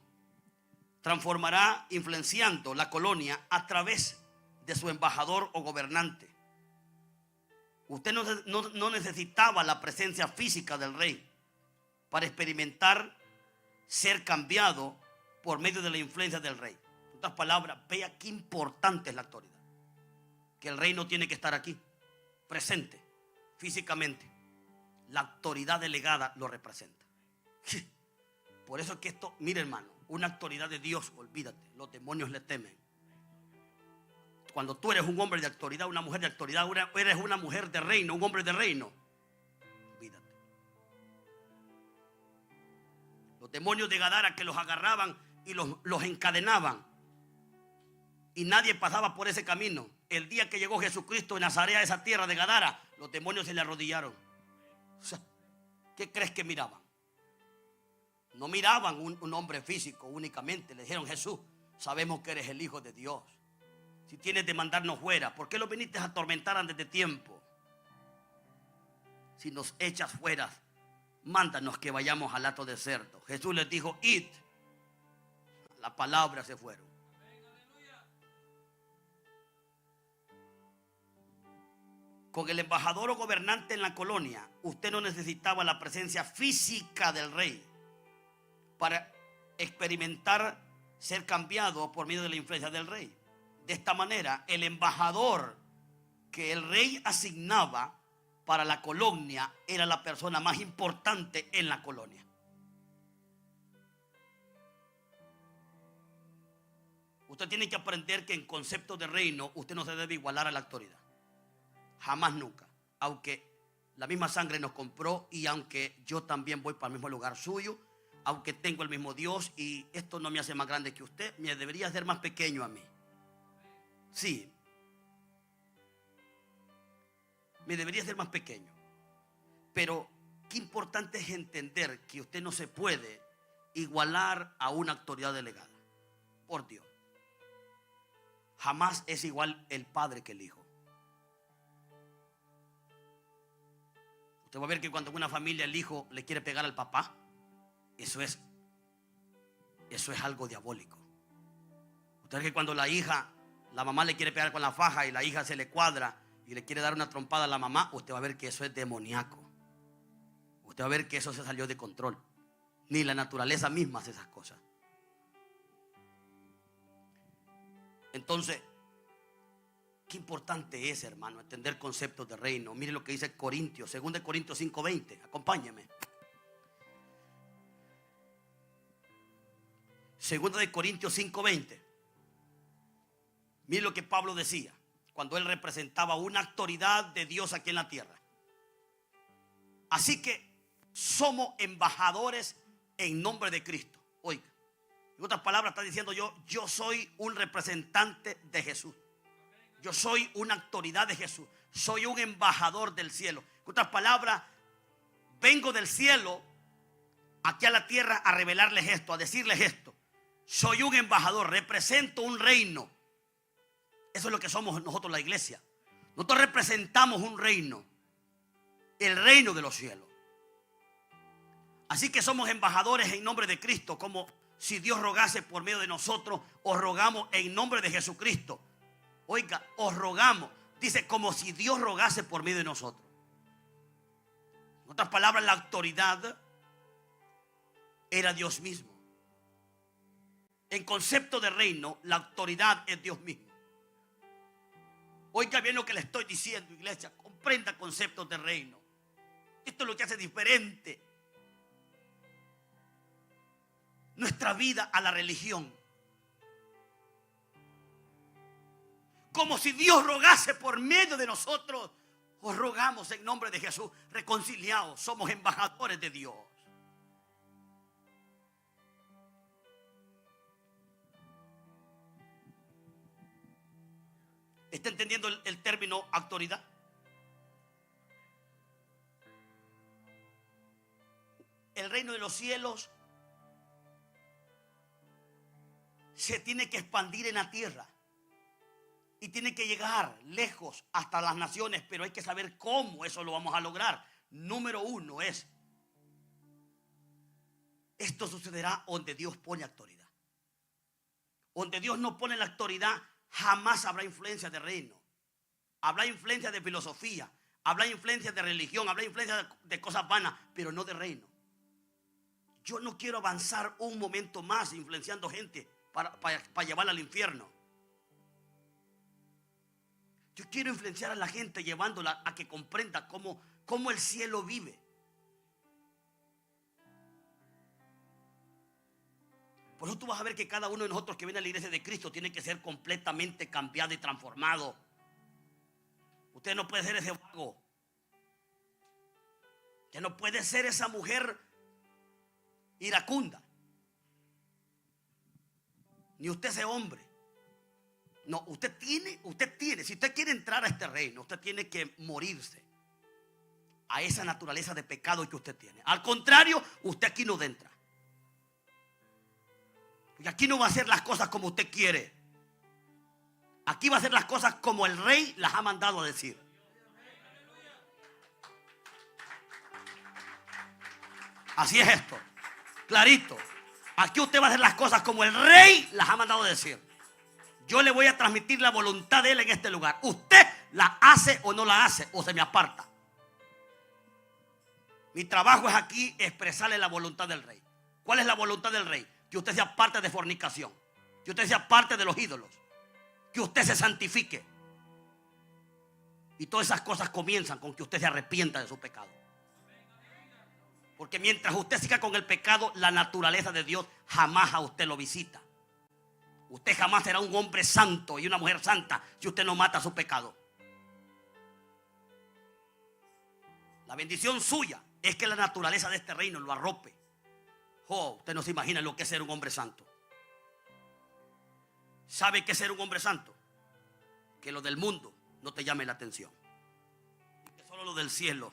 transformará influenciando la colonia a través de su embajador o gobernante. Usted no necesitaba la presencia física del rey para experimentar ser cambiado por medio de la influencia del rey. En otras palabras, vea qué importante es la autoridad. Que el rey no tiene que estar aquí, presente, físicamente. La autoridad delegada lo representa. Por eso es que esto, mire hermano, una autoridad de Dios, olvídate, los demonios le temen. Cuando tú eres un hombre de autoridad, una mujer de autoridad, eres una mujer de reino, un hombre de reino, olvídate. Los demonios de Gadara que los agarraban y los encadenaban, y nadie pasaba por ese camino. El día que llegó Jesucristo de Nazaret a esa tierra de Gadara, los demonios se le arrodillaron. O sea, ¿qué crees que miraban? No miraban un hombre físico únicamente. Le dijeron: Jesús, sabemos que eres el Hijo de Dios. Si tienes de mandarnos fuera, ¿por qué lo viniste a atormentar antes de tiempo? Si nos echas fuera, mándanos que vayamos al hato de cerdo. Jesús les dijo: id. La palabra se fueron. Con el embajador o gobernante en la colonia, usted no necesitaba la presencia física del rey para experimentar ser cambiado por medio de la influencia del rey. De esta manera, el embajador que el rey asignaba para la colonia era la persona más importante en la colonia. Usted tiene que aprender que en concepto de reino usted no se debe igualar a la autoridad. Jamás, nunca. Aunque la misma sangre nos compró y aunque yo también voy para el mismo lugar suyo, aunque tengo el mismo Dios y esto no me hace más grande que usted, me debería hacer más pequeño a mí. Sí, me debería ser más pequeño. Pero qué importante es entender que usted no se puede igualar a una autoridad delegada. Por Dios. Jamás es igual el padre que el hijo. Usted va a ver que cuando en una familia el hijo le quiere pegar al papá, eso es algo diabólico. Usted ve que cuando la mamá le quiere pegar con la faja y la hija se le cuadra y le quiere dar una trompada a la mamá, usted va a ver que eso es demoníaco. Usted va a ver que eso se salió de control. Ni la naturaleza misma hace esas cosas. Entonces, Qué importante es, hermano, entender conceptos de reino. Mire lo que dice Corintios, 2 Corintios 5:20. Acompáñeme. 2 Corintios 5:20. Mire lo que Pablo decía cuando él representaba una autoridad de Dios aquí en la tierra. Así que somos embajadores en nombre de Cristo. Oiga, en otras palabras está diciendo yo soy un representante de Jesús. Yo soy una autoridad de Jesús. Soy un embajador del cielo. En otras palabras, vengo del cielo aquí a la tierra a revelarles esto, a decirles esto. Soy un embajador, represento un reino. Eso es lo que somos nosotros, la iglesia. Nosotros representamos un reino, el reino de los cielos. Así que somos embajadores en nombre de Cristo, como si Dios rogase por medio de nosotros. Os rogamos en nombre de Jesucristo. Oiga, os rogamos. Dice como si Dios rogase por medio de nosotros. En otras palabras, la autoridad era Dios mismo. En concepto de reino, la autoridad es Dios mismo. Oiga bien lo que le estoy diciendo, iglesia. Comprenda conceptos de reino. Esto es lo que hace diferente nuestra vida a la religión. Como si Dios rogase por medio de nosotros. Os rogamos en nombre de Jesús, reconciliados. Somos embajadores de Dios. ¿Está entendiendo el término autoridad? El reino de los cielos se tiene que expandir en la tierra. Y tiene que llegar lejos hasta las naciones, pero hay que saber cómo eso lo vamos a lograr. Número uno es, esto sucederá donde Dios pone autoridad. Donde Dios no pone la autoridad, jamás habrá influencia de reino. Habrá influencia de filosofía, habrá influencia de religión, habrá influencia de cosas vanas, pero no de reino. Yo no quiero avanzar un momento más influenciando gente para llevarla al infierno. Yo quiero influenciar a la gente llevándola a que comprenda cómo el cielo vive. Por eso tú vas a ver que cada uno de nosotros que viene a la iglesia de Cristo tiene que ser completamente cambiado y transformado. Usted no puede ser ese vago. Usted no puede ser esa mujer iracunda. Ni usted ese hombre. No, usted tiene, si usted quiere entrar a este reino, usted tiene que morirse a esa naturaleza de pecado que usted tiene. Al contrario, usted aquí no entra. Y aquí no va a hacer las cosas como usted quiere. Aquí va a hacer las cosas como el rey las ha mandado a decir. Así es esto, clarito. Aquí usted va a hacer las cosas como el rey las ha mandado a decir. Yo le voy a transmitir la voluntad de él en este lugar. Usted la hace o no la hace o se me aparta. Mi trabajo es aquí expresarle la voluntad del rey. ¿Cuál es la voluntad del rey? Que usted sea parte de fornicación, que usted sea parte de los ídolos, que usted se santifique. Y todas esas cosas comienzan con que usted se arrepienta de su pecado. Porque mientras usted siga con el pecado, la naturaleza de Dios jamás a usted lo visita. Usted jamás será un hombre santo y una mujer santa si usted no mata su pecado. La bendición suya es que la naturaleza de este reino lo arrope. Oh, usted no se imagina lo que es ser un hombre santo. ¿Sabe qué es ser un hombre santo? Que lo del mundo no te llame la atención. Y que solo lo del cielo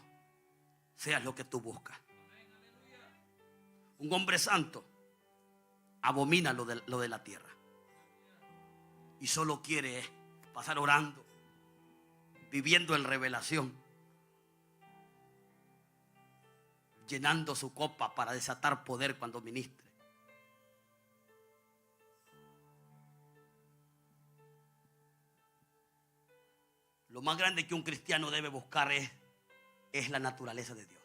sea lo que tú buscas. Un hombre santo abomina lo de la tierra. Y solo quiere pasar orando, viviendo en revelación, llenando su copa para desatar poder cuando ministre. Lo más grande que un cristiano debe buscar es la naturaleza de Dios.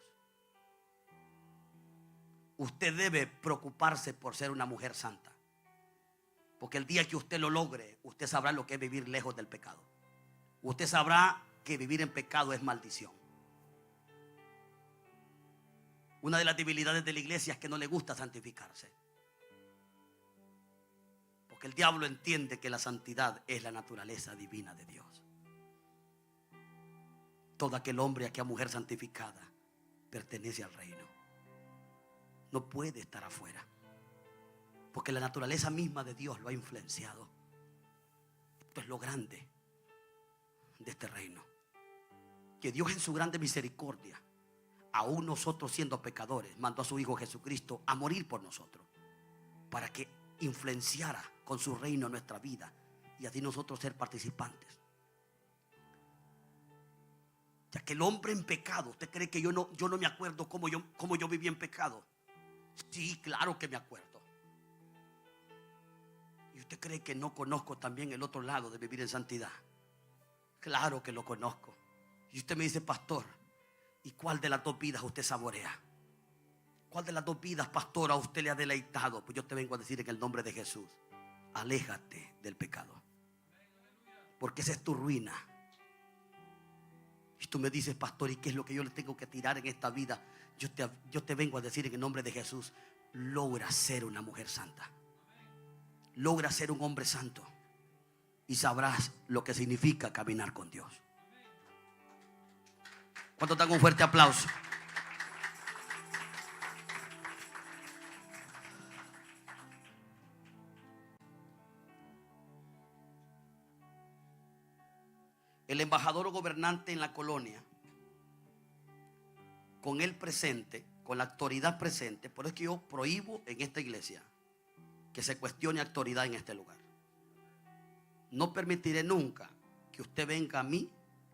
Usted debe preocuparse por ser una mujer santa. Porque el día que usted lo logre, usted sabrá lo que es vivir lejos del pecado. usted sabrá que vivir en pecado es maldición. Una de las debilidades de la iglesia es que no le gusta santificarse. Porque el diablo entiende que la santidad es la naturaleza divina de Dios. Todo aquel hombre y aquella mujer santificada pertenece al reino. No puede estar afuera. Porque la naturaleza misma de Dios lo ha influenciado. Esto es lo grande de este reino. Que Dios en su grande misericordia, aún nosotros siendo pecadores, mandó a su Hijo Jesucristo a morir por nosotros, para que influenciara con su reino nuestra vida y así nosotros ser participantes. Ya que el hombre en pecado, ¿usted cree que yo no me acuerdo cómo yo viví en pecado? Sí, claro que me acuerdo. ¿Y usted cree que no conozco también el otro lado de vivir en santidad? Claro que lo conozco. Y usted me dice, pastor, ¿y cuál de las dos vidas usted saborea? ¿Cuál de las dos vidas, pastor, a usted le ha deleitado? Pues yo te vengo a decir en el nombre de Jesús, aléjate del pecado, porque esa es tu ruina. Y tú me dices, pastor, ¿y qué es lo que yo le tengo que tirar en esta vida? Yo te vengo a decir en el nombre de Jesús, logra ser una mujer santa, logra ser un hombre santo, y sabrás lo que significa caminar con Dios. ¿Cuánto dan un fuerte aplauso? El embajador o gobernante en la colonia, con el presente, con la autoridad presente. Por eso es que yo prohíbo en esta iglesia que se cuestione autoridad en este lugar. No permitiré nunca que usted venga a mí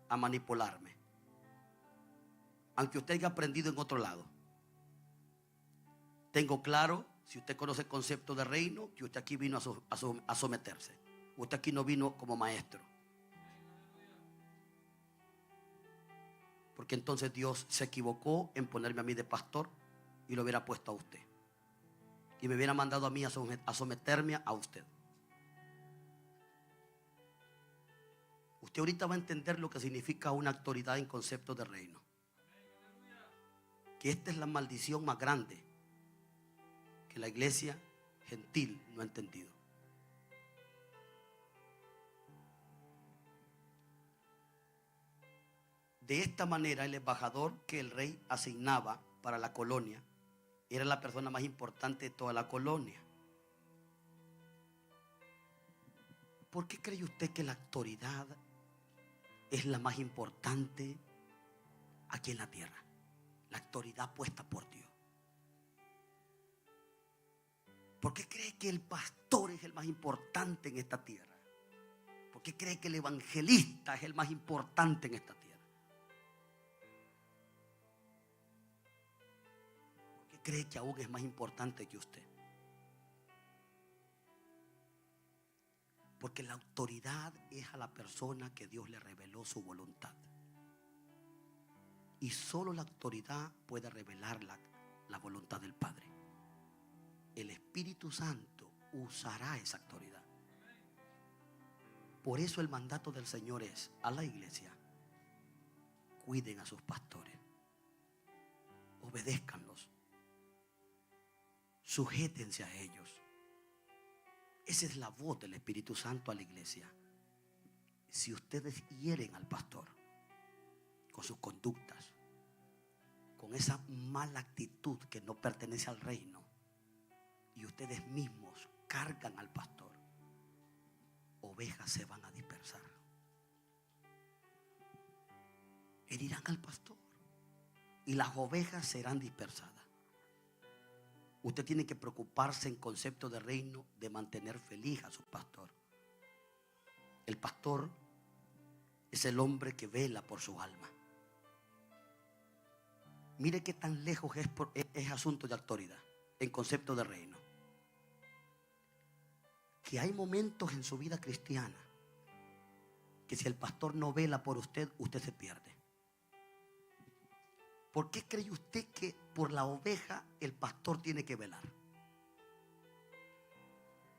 a manipularme, aunque usted haya aprendido en otro lado. Tengo claro, si usted conoce el concepto de reino, que usted aquí vino a someterse. Usted aquí no vino como maestro. Porque entonces Dios se equivocó en ponerme a mí de pastor y lo hubiera puesto a usted. Y me hubiera mandado a mí a someterme a usted. Usted ahorita va a entender lo que significa una autoridad en concepto de reino. Que esta es la maldición más grande que la iglesia gentil no ha entendido. De esta manera, el embajador que el rey asignaba para la colonia era la persona más importante de toda la colonia. ¿Por qué cree usted que la autoridad es la más importante aquí en la tierra? La autoridad puesta por Dios. ¿Por qué cree que el pastor es el más importante en esta tierra? ¿Por qué cree que el evangelista es el más importante en esta tierra? ¿Por qué cree que aún es más importante que usted? Porque la autoridad es a la persona que Dios le reveló su voluntad. Y solo la autoridad puede revelar la voluntad del Padre. El Espíritu Santo usará esa autoridad. Por eso el mandato del Señor es a la iglesia: cuiden a sus pastores, obedézcanlos, sujétense a ellos. Esa es la voz del Espíritu Santo a la iglesia. Si ustedes hieren al pastor con sus conductas, con esa mala actitud que no pertenece al reino, y ustedes mismos cargan al pastor, ovejas se van a dispersar. Herirán al pastor y las ovejas serán dispersadas. Usted tiene que preocuparse en concepto de reino de mantener feliz a su pastor. El pastor es el hombre que vela por su alma. Mire qué tan lejos es asunto de autoridad en concepto de reino. Que hay momentos en su vida cristiana que si el pastor no vela por usted, usted se pierde. ¿Por qué cree usted que por la oveja el pastor tiene que velar?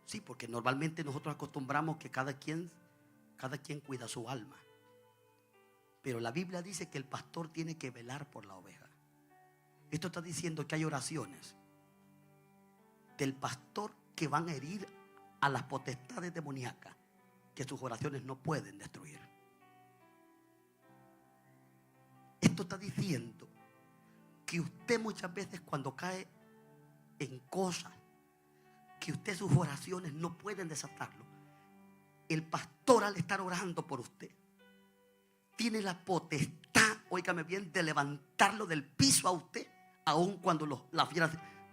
Sí, porque normalmente nosotros acostumbramos que cada quien cuida su alma. Pero la Biblia dice que el pastor tiene que velar por la oveja. Esto está diciendo que hay oraciones del pastor que van a herir a las potestades demoníacas, que sus oraciones no pueden destruir. Esto está diciendo que usted muchas veces, cuando cae en cosas que usted, sus oraciones no pueden desatarlo, el pastor, al estar orando por usted, tiene la potestad, óigame bien, de levantarlo del piso a usted, aun cuando las fieras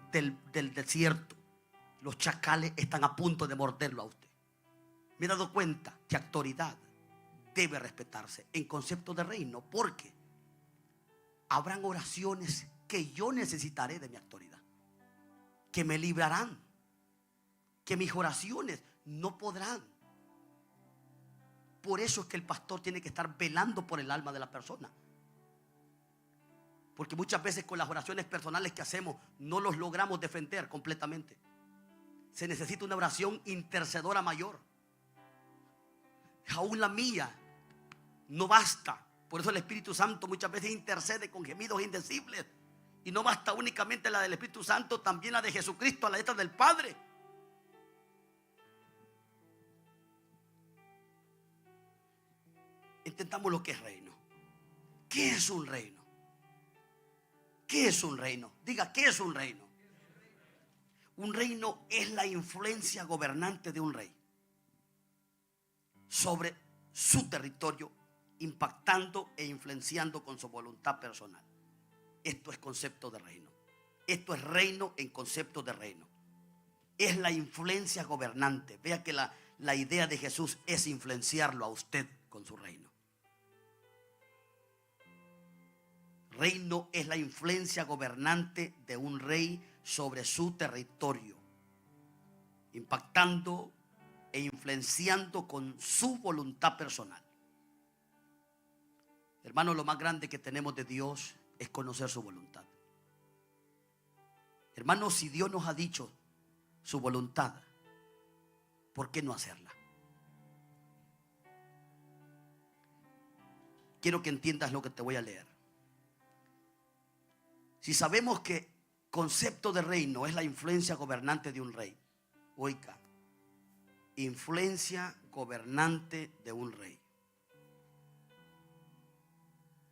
del desierto, los chacales, están a punto de morderlo a usted. Me he dado cuenta que autoridad debe respetarse en concepto de reino, porque habrán oraciones que yo necesitaré de mi autoridad, que me librarán, que mis oraciones no podrán. Por eso es que el pastor tiene que estar velando por el alma de la persona, porque muchas veces con las oraciones personales que hacemos no los logramos defender completamente. Se necesita una oración intercedora mayor. Aún la mía no basta. Por eso el Espíritu Santo muchas veces intercede con gemidos indecibles. Y no basta únicamente la del Espíritu Santo, también la de Jesucristo, a la letra del Padre. Entendamos lo que es reino. ¿Qué es un reino? ¿Qué es un reino? Diga, ¿qué es un reino? Un reino es la influencia gobernante de un rey sobre su territorio, impactando e influenciando con su voluntad personal. Esto es concepto de reino. Esto es reino en concepto de reino. Es la influencia gobernante. Vea que la idea de Jesús es influenciarlo a usted con su reino. Reino es la influencia gobernante de un rey sobre su territorio, impactando e influenciando con su voluntad personal. Hermano, lo más grande que tenemos de Dios es conocer su voluntad. Hermano, si Dios nos ha dicho su voluntad, ¿por qué no hacerla? Quiero que entiendas lo que te voy a leer. Si sabemos que concepto de reino es la influencia gobernante de un rey, oiga, influencia gobernante de un rey.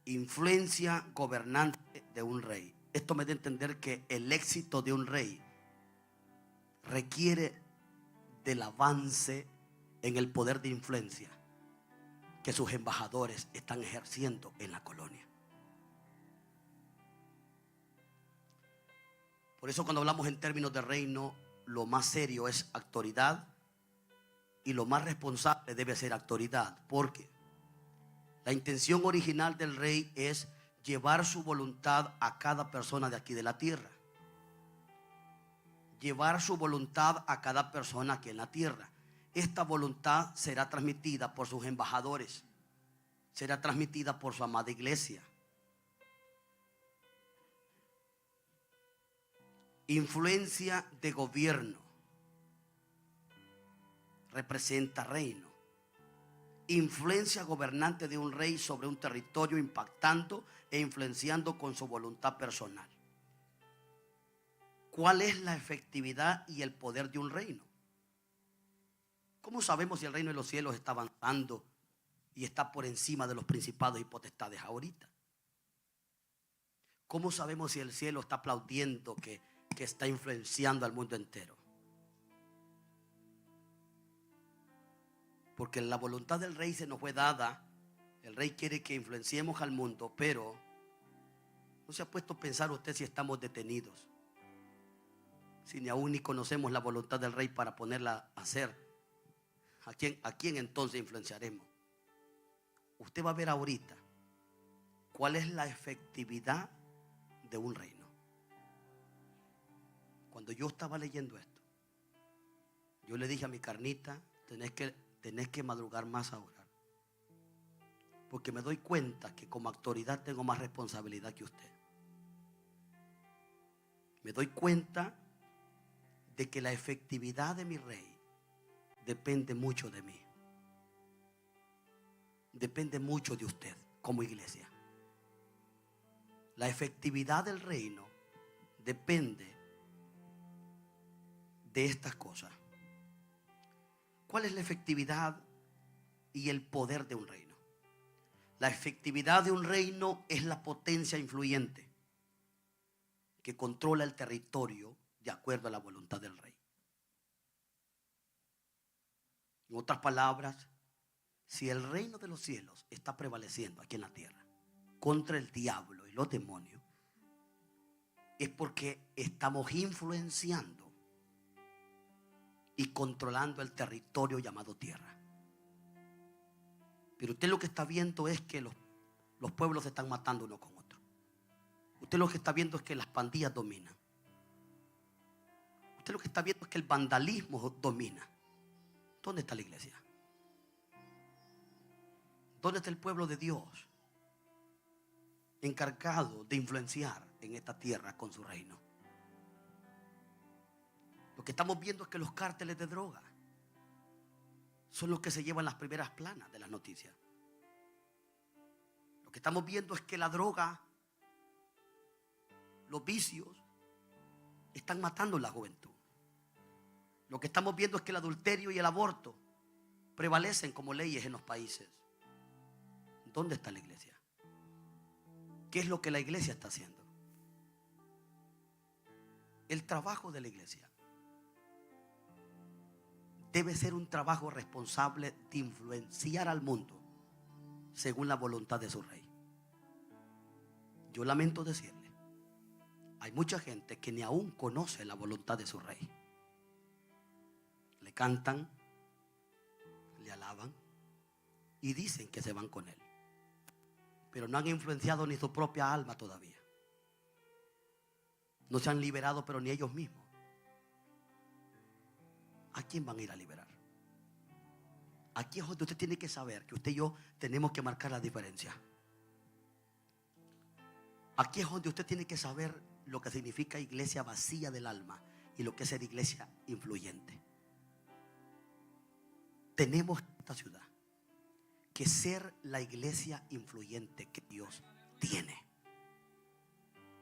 Influencia gobernante de un rey. Esto me da a entender que el éxito de un rey requiere del avance en el poder de influencia que sus embajadores están ejerciendo en la colonia. Por eso, cuando hablamos en términos de reino, lo más serio es autoridad y lo más responsable debe ser autoridad, porque la intención original del rey es llevar su voluntad a cada persona de aquí de la tierra. Llevar su voluntad a cada persona aquí en la tierra. Esta voluntad será transmitida por sus embajadores, será transmitida por su amada iglesia. Influencia de gobierno representa reino. Influencia gobernante de un rey sobre un territorio, impactando e influenciando con su voluntad personal. ¿Cuál es la efectividad y el poder de un reino? ¿Cómo sabemos si el reino de los cielos está avanzando y está por encima de los principados y potestades ahorita? ¿Cómo sabemos si el cielo está aplaudiendo que está influenciando al mundo entero? Porque la voluntad del rey se nos fue dada. El rey quiere que influenciemos al mundo, pero no se ha puesto a pensar usted si estamos detenidos, si ni aún ni conocemos la voluntad del rey para ponerla a hacer. ¿A quién entonces influenciaremos? Usted va a ver ahorita cuál es la efectividad de un reino. Cuando yo estaba leyendo esto, yo le dije a mi carnita, tenés que madrugar más a orar, porque me doy cuenta que como autoridad tengo más responsabilidad que usted. Me doy cuenta de que la efectividad de mi rey depende mucho de mí, depende mucho de usted. como iglesia. La efectividad del reino depende de estas cosas. ¿Cuál es la efectividad y el poder de un reino? La efectividad de un reino es la potencia influyente que controla el territorio de acuerdo a la voluntad del rey. En otras palabras, si el reino de los cielos está prevaleciendo aquí en la tierra contra el diablo y los demonios, es porque estamos influenciando y controlando el territorio llamado tierra. Pero usted lo que está viendo es que los pueblos se están matando uno con otro. Usted lo que está viendo es que las pandillas dominan. Usted lo que está viendo es que el vandalismo domina. ¿Dónde está la iglesia? ¿Dónde está el pueblo de Dios encargado de influenciar en esta tierra con su reino? Lo que estamos viendo es que los cárteles de droga son los que se llevan las primeras planas de las noticias. Lo que estamos viendo es que la droga, los vicios, están matando a la juventud. Lo que estamos viendo es que el adulterio y el aborto prevalecen como leyes en los países. ¿Dónde está la iglesia? ¿Qué es lo que la iglesia está haciendo? El trabajo de la iglesia debe ser un trabajo responsable de influenciar al mundo según la voluntad de su rey. Yo lamento decirle, hay mucha gente que ni aún conoce la voluntad de su rey. Le cantan, le alaban y dicen que se van con él, pero no han influenciado ni su propia alma todavía. No se han liberado, pero ni ellos mismos. ¿A quién van a ir a liberar? Aquí es donde usted tiene que saber que usted y yo tenemos que marcar la diferencia. Aquí es donde usted tiene que saber lo que significa iglesia vacía del alma y lo que es ser iglesia influyente. Tenemos en esta ciudad que ser la iglesia influyente que Dios tiene.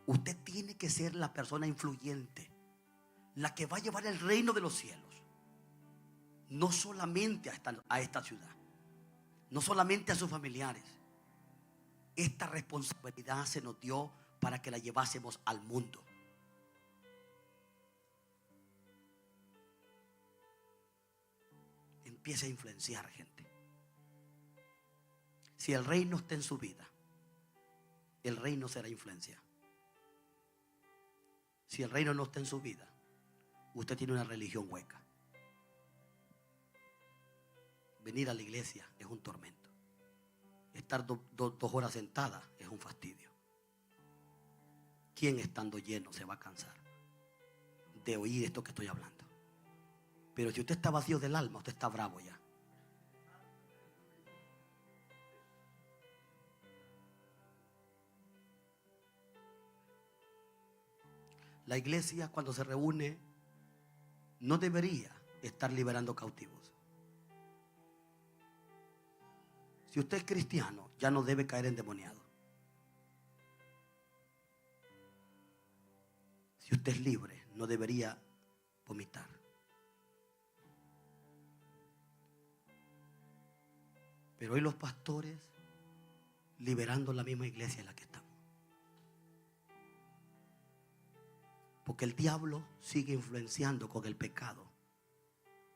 Usted tiene que ser la persona influyente, la que va a llevar el reino de los cielos. No solamente a esta ciudad, no solamente a sus familiares. Esta responsabilidad se nos dio para que la llevásemos al mundo. Empiece a influenciar gente. Si el reino está en su vida, el reino será influencia. Si el reino no está en su vida, usted tiene una religión hueca. Venir a la iglesia es un tormento. Estar 2 horas sentada es un fastidio. ¿Quién estando lleno se va a cansar de oír esto que estoy hablando? Pero si usted está vacío del alma, usted está bravo ya. La iglesia, cuando se reúne, no debería estar liberando cautivos. Si usted es cristiano, ya no debe caer endemoniado. Si usted es libre, no debería vomitar. Pero hoy los pastores liberando la misma iglesia en la que estamos. Porque el diablo sigue influenciando con el pecado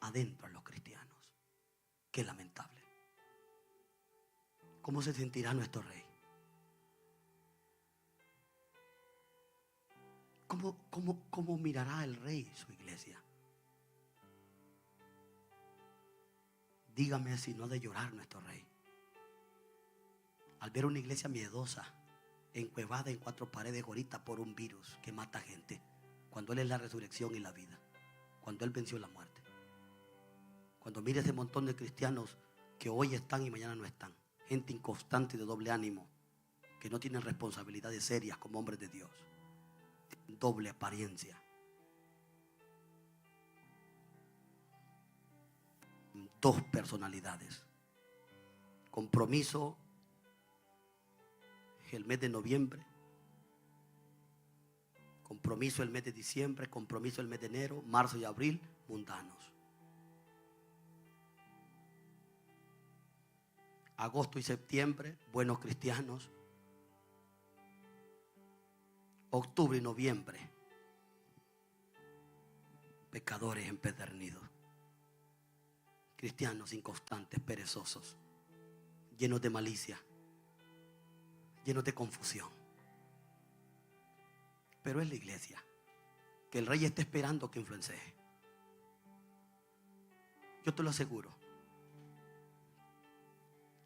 adentro a los cristianos. Qué lamentable. ¿Cómo se sentirá nuestro rey? ¿Cómo mirará el rey su iglesia? Dígame si no ha de llorar nuestro rey al ver una iglesia miedosa, encuevada en 4 paredes ahorita por un virus que mata gente, cuando Él es la resurrección y la vida, cuando Él venció la muerte. Cuando mire ese montón de cristianos que hoy están y mañana no están, gente inconstante y de doble ánimo, que no tienen responsabilidades serias como hombres de Dios, doble apariencia, dos personalidades, compromiso el mes de noviembre, compromiso el mes de diciembre, compromiso el mes de enero, marzo y abril, mundanos. Agosto y septiembre, buenos cristianos. Octubre y noviembre, pecadores empedernidos. Cristianos inconstantes, perezosos, llenos de malicia, llenos de confusión. Pero es la iglesia que el rey está esperando que influencie. Yo te lo aseguro,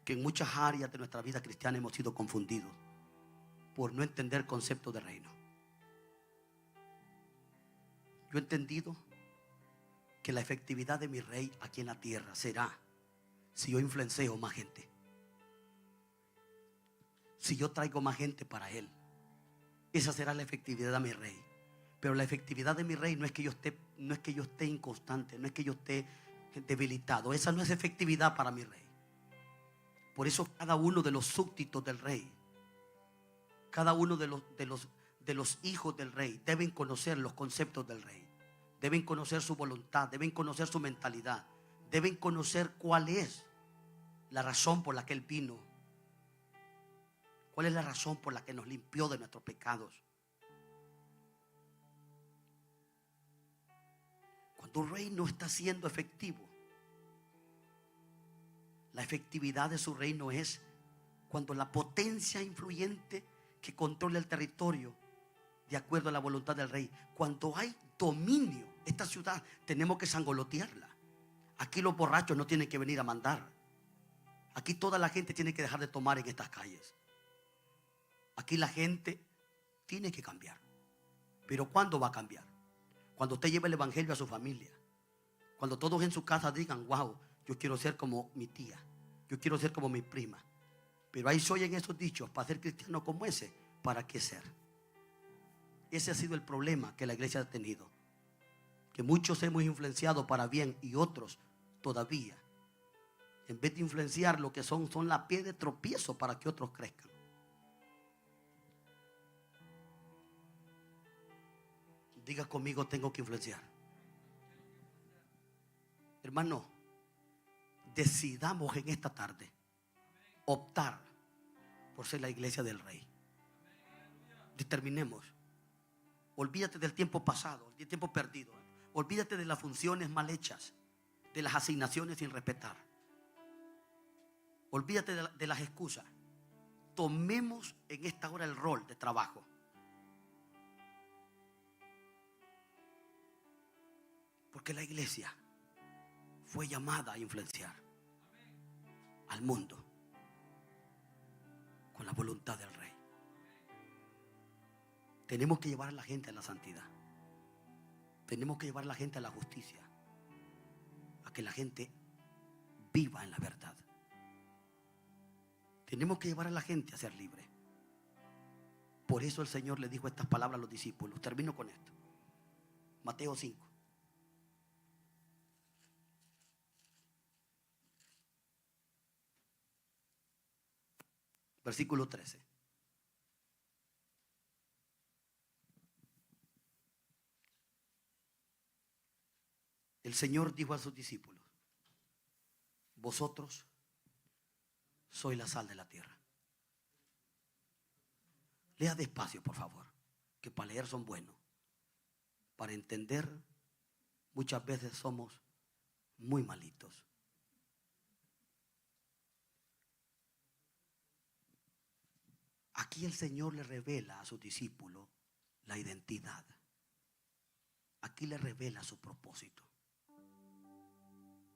que en muchas áreas de nuestra vida cristiana hemos sido confundidos por no entender conceptos de reino. Yo he entendido que la efectividad de mi rey aquí en la tierra será si yo influencio más gente, si yo traigo más gente para él. Esa será la efectividad de mi rey. Pero la efectividad de mi rey no es que yo esté inconstante, no es que yo esté debilitado. Esa no es efectividad para mi rey. Por eso cada uno de los súbditos del rey, cada uno de los hijos del rey deben conocer los conceptos del rey. Deben conocer su voluntad, deben conocer su mentalidad, deben conocer cuál es la razón por la que él vino. ¿Cuál es la razón por la que nos limpió de nuestros pecados? Cuando un rey no está siendo efectivo, la efectividad de su reino es cuando la potencia influyente que controla el territorio de acuerdo a la voluntad del rey, cuando hay dominio, esta ciudad tenemos que sangolotearla. Aquí los borrachos no tienen que venir a mandar. Aquí toda la gente tiene que dejar de tomar en estas calles. Aquí la gente tiene que cambiar. Pero ¿cuándo va a cambiar? Cuando usted lleve el evangelio a su familia. Cuando todos en su casa digan: wow, yo quiero ser como mi tía, yo quiero ser como mi prima. Pero ahí se oyen esos dichos: para ser cristiano como ese, ¿para qué ser? Ese ha sido el problema que la iglesia ha tenido, que muchos hemos influenciado para bien y otros todavía, en vez de influenciar, lo que son la piedra de tropiezo para que otros crezcan. Diga conmigo: tengo que influenciar. Hermano, decidamos en esta tarde optar por ser la iglesia del rey. Determinemos. Olvídate del tiempo pasado, del tiempo perdido. Olvídate de las funciones mal hechas, de las asignaciones sin respetar. Olvídate de las excusas. Tomemos en esta hora el rol de trabajo. Porque la iglesia fue llamada a influenciar al mundo con la voluntad del rey. Tenemos que llevar a la gente a la santidad. Tenemos que llevar a la gente a la justicia, a que la gente viva en la verdad. Tenemos que llevar a la gente a ser libre. Por eso el Señor le dijo estas palabras a los discípulos. Termino con esto. Mateo 5. Versículo 13. El Señor dijo a sus discípulos: vosotros sois la sal de la tierra. Lea despacio, por favor, que para leer son buenos. Para entender, muchas veces somos muy malitos. Aquí el Señor le revela a sus discípulos la identidad. Aquí le revela su propósito.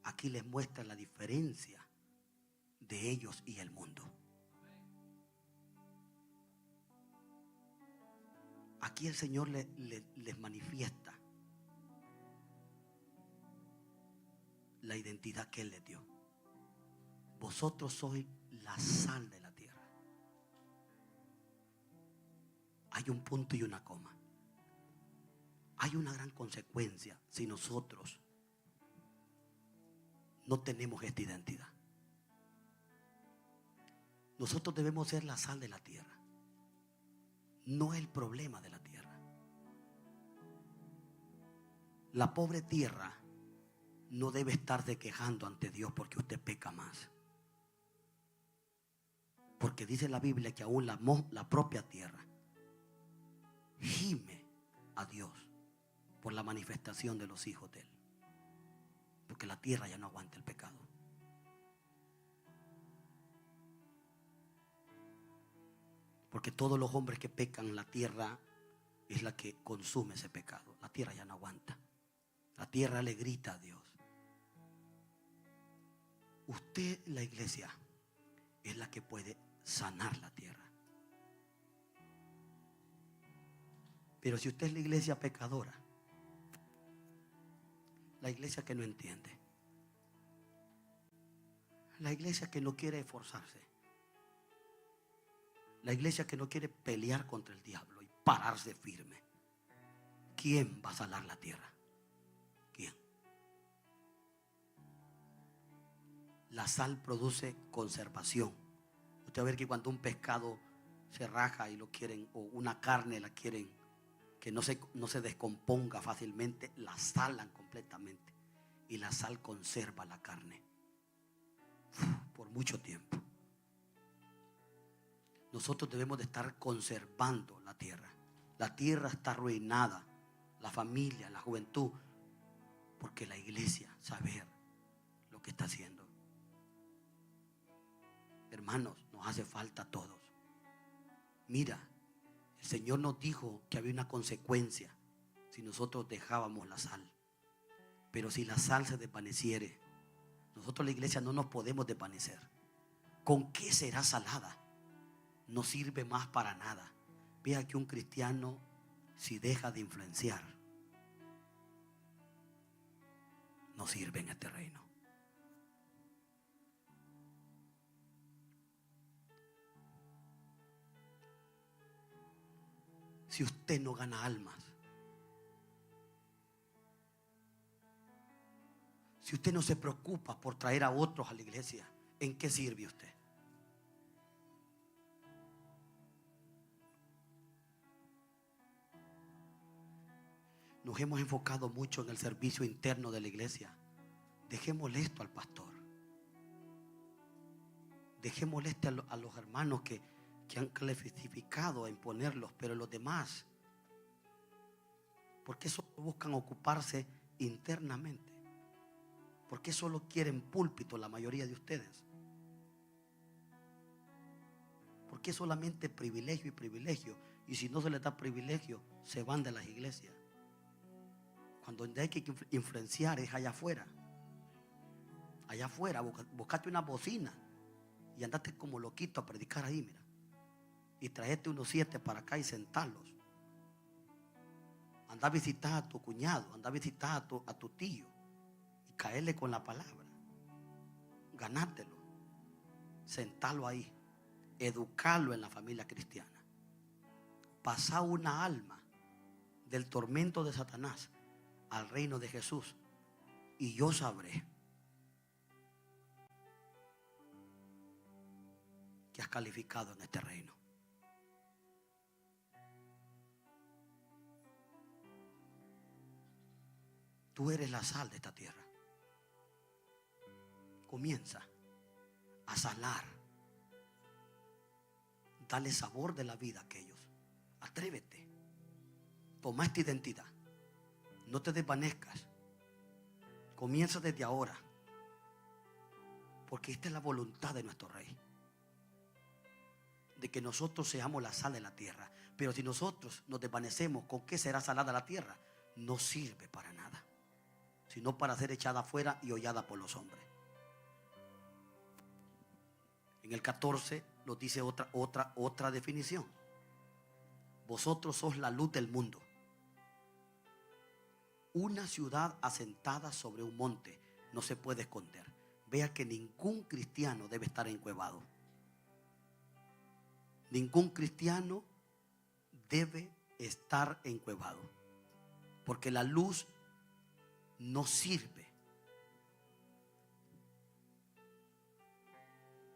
Aquí les muestra la diferencia de ellos y el mundo. Aquí el Señor les manifiesta la identidad que Él les dio. Vosotros sois la sal de la tierra. Hay un punto y una coma. Hay una gran consecuencia si nosotros no tenemos esta identidad. Nosotros debemos ser la sal de la tierra. no es el problema de la tierra. La pobre tierra no debe estarse quejando ante Dios porque usted peca más. Porque dice la Biblia que aún la propia tierra gime a Dios por la manifestación de los hijos de Él. Porque la tierra ya no aguanta el pecado. Porque todos los hombres que pecan, la tierra es la que consume ese pecado. La tierra ya no aguanta. La tierra le grita a Dios. Usted, la iglesia, es la que puede sanar la tierra. Pero si usted es la iglesia pecadora, la iglesia que no entiende, la iglesia que no quiere esforzarse, la iglesia que no quiere pelear contra el diablo y pararse firme, ¿quién va a sanar la tierra? ¿Quién? La sal produce conservación. Usted va a ver que cuando un pescado se raja y lo quieren, o una carne la quieren que no se descomponga fácilmente, la salan completamente. Y la sal conserva la carne por mucho tiempo. Nosotros debemos de estar conservando la tierra. La tierra está arruinada, la familia, la juventud, porque la iglesia sabe lo que está haciendo. Hermanos, nos hace falta a todos. Mira, el Señor nos dijo que había una consecuencia si nosotros dejábamos la sal. Pero si la sal se desvaneciere, nosotros la iglesia no nos podemos desvanecer. ¿Con qué será salada? No sirve más para nada. Vea que un cristiano, si deja de influenciar, no sirve en este reino. Si usted no gana almas, si usted no se preocupa por traer a otros a la iglesia, ¿en qué sirve usted? Nos hemos enfocado mucho en el servicio interno de la iglesia. Dejémosle esto al pastor. Dejémosle esto a los hermanos que han clasificado a imponerlos, pero los demás, ¿por qué solo buscan ocuparse internamente? ¿Por qué solo quieren púlpito la mayoría de ustedes? ¿Por qué solamente privilegio y privilegio? Y si no se les da privilegio, se van de las iglesias. Cuando hay que influenciar es allá afuera. Allá afuera, buscate una bocina y andate como loquito a predicar ahí, mira. Y traete unos 7 para acá y sentarlos. Anda a visitar a tu cuñado, anda a visitar a tu tío y caerle con la palabra. Ganártelo, sentarlo ahí, educarlo en la familia cristiana. Pasar una alma del tormento de Satanás al reino de Jesús, y yo sabré que has calificado en este reino. Tú eres la sal de esta tierra. Comienza a salar. Dale sabor de la vida a aquellos. Atrévete. Toma esta identidad. No te desvanezcas. Comienza desde ahora. Porque esta es la voluntad de nuestro Rey. De que nosotros seamos la sal de la tierra. Pero si nosotros nos desvanecemos, ¿con qué será salada la tierra? No sirve para nada, sino para ser echada afuera y hollada por los hombres. En el 14 nos dice otra definición. Vosotros sois la luz del mundo. Una ciudad asentada sobre un monte no se puede esconder. Vea que ningún cristiano debe estar encuevado. Ningún cristiano debe estar encuevado. Porque la luz no sirve.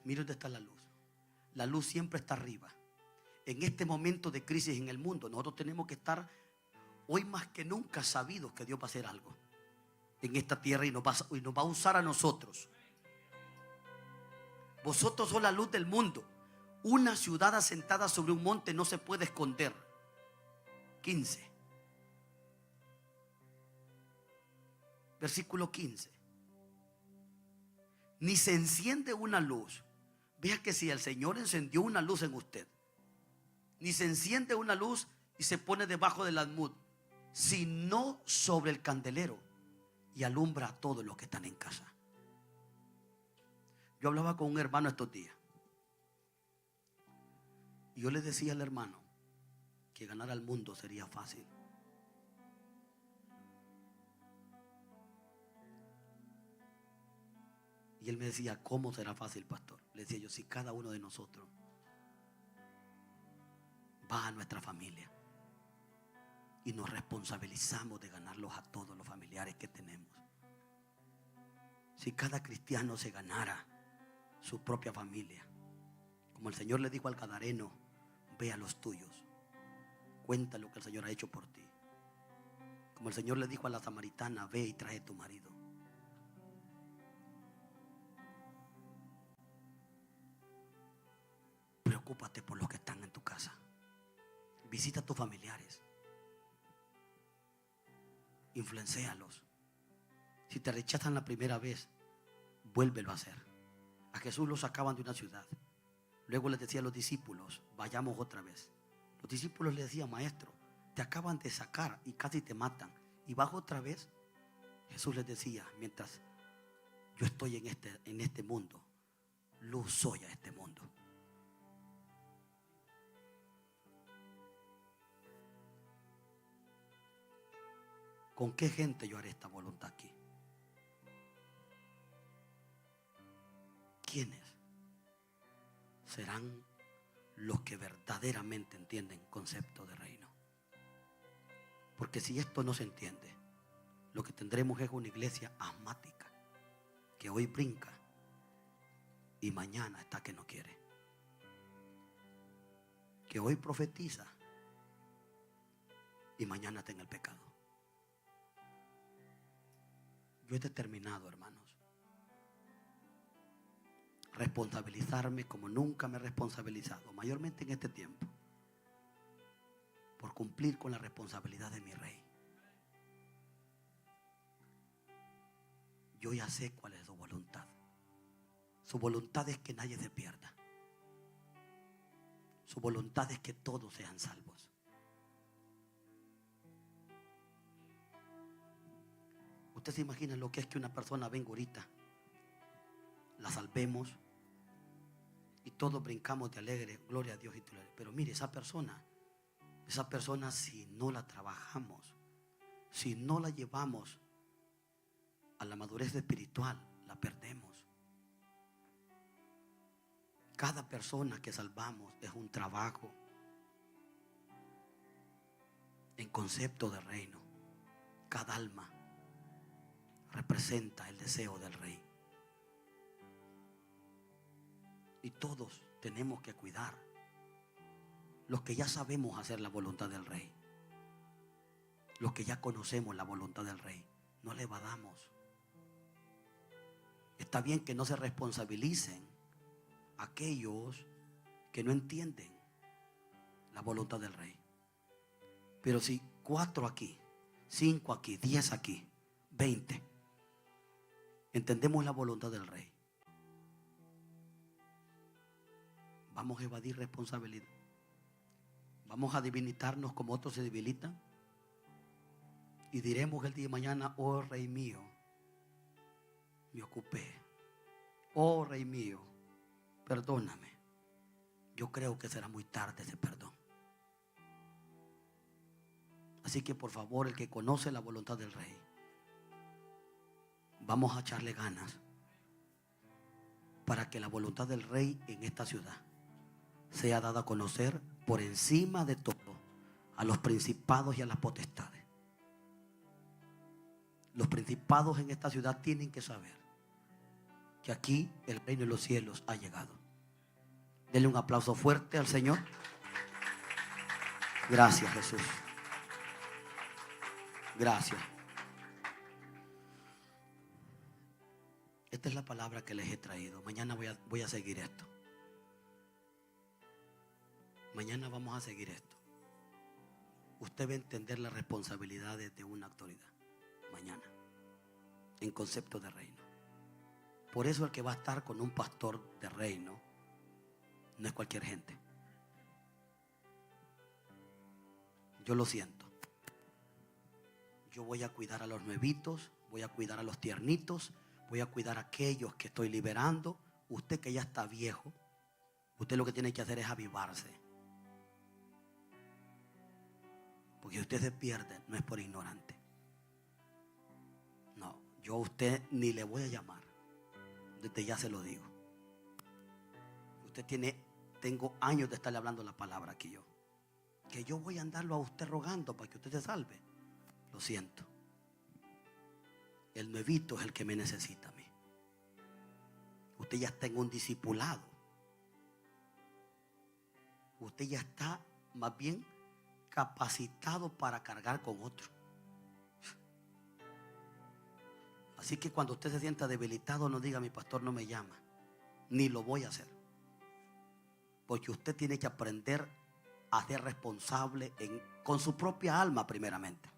Mira dónde está la luz. La luz siempre está arriba. en este momento de crisis en el mundo, nosotros tenemos que estar hoy más que nunca sabidos que Dios va a hacer algo en esta tierra y nos va a usar a nosotros. Vosotros sois la luz del mundo. Una ciudad asentada sobre un monte no se puede esconder. 15. Versículo 15. Ni se enciende una luz. Vea que si el Señor encendió una luz en usted, ni se enciende una luz y se pone debajo del almud, sino sobre el candelero y alumbra a todos los que están en casa. Yo hablaba con un hermano estos días y yo le decía al hermano que ganar al mundo sería fácil. Y él me decía, ¿cómo será fácil, pastor? Le decía yo, si cada uno de nosotros va a nuestra familia y nos responsabilizamos de ganarlos a todos los familiares que tenemos. Si cada cristiano se ganara su propia familia, como el Señor le dijo al gadareno, ve a los tuyos, cuenta lo que el Señor ha hecho por ti. Como el Señor le dijo a la samaritana, ve y trae a tu marido. Preocúpate por los que están en tu casa. Visita a tus familiares. Influencialos. Si te rechazan la primera vez, vuélvelo a hacer. A Jesús lo sacaban de una ciudad. Luego les decía a los discípulos, vayamos otra vez. Los discípulos le decían, maestro, te acaban de sacar y casi te matan. Y vas otra vez. Jesús les decía, mientras yo estoy en este mundo, luz soy a este mundo. ¿Con qué gente yo haré esta voluntad aquí? ¿Quiénes serán los que verdaderamente entienden concepto de reino? Porque si esto no se entiende, lo que tendremos es una iglesia asmática que hoy brinca y mañana está que no quiere, que hoy profetiza y mañana está en el pecado. Yo he determinado, hermanos, responsabilizarme como nunca me he responsabilizado, mayormente en este tiempo, por cumplir con la responsabilidad de mi rey. Yo ya sé cuál es su voluntad. Su voluntad es que nadie se pierda. Su voluntad es que todos sean salvos. Usted se imagina lo que es que una persona venga ahorita, la salvemos y todos brincamos de alegre, gloria a Dios y gloria. Pero mire, esa persona si no la trabajamos, si no la llevamos a la madurez espiritual, la perdemos. Cada persona que salvamos es un trabajo en concepto de reino. Cada alma representa el deseo del rey. Y todos tenemos que cuidar. Los que ya sabemos hacer la voluntad del rey, los que ya conocemos la voluntad del rey, no le evadamos. Está bien que no se responsabilicen aquellos que no entienden la voluntad del rey. Pero si 4 aquí, 5 aquí, 10 aquí, 20 entendemos la voluntad del rey, vamos a evadir responsabilidad. Vamos a debilitarnos como otros se debilitan. Y diremos el día de mañana, oh rey mío, me ocupé. Oh rey mío, perdóname. Yo creo que será muy tarde ese perdón. Así que por favor, el que conoce la voluntad del rey, vamos a echarle ganas para que la voluntad del rey en esta ciudad sea dada a conocer por encima de todo a los principados y a las potestades. Los principados en esta ciudad tienen que saber que aquí el reino de los cielos ha llegado. Denle un aplauso fuerte al Señor. Gracias, Jesús. Gracias. Esta es la palabra que les he traído. Mañana voy a seguir esto. Mañana vamos a seguir esto. Usted va a entender las responsabilidades de una autoridad. Mañana. En concepto de reino. Por eso el que va a estar con un pastor de reino no es cualquier gente. Yo lo siento. Yo voy a cuidar a los nuevitos, voy a cuidar a los tiernitos, voy a cuidar a aquellos que estoy liberando. Usted que ya está viejo, usted lo que tiene que hacer es avivarse. Porque si usted se pierde, no es por ignorante. No, yo a usted ni le voy a llamar. Desde ya se lo digo. Usted tengo años de estarle hablando la palabra aquí yo. Que yo voy a andarlo a usted rogando para que usted se salve. Lo siento. El nuevito es el que me necesita a mí. Usted ya está en un discipulado. Usted ya está más bien capacitado para cargar con otro. Así que cuando usted se sienta debilitado, no diga: mi pastor no me llama. Ni lo voy a hacer. Porque usted tiene que aprender a ser responsable con su propia alma primeramente.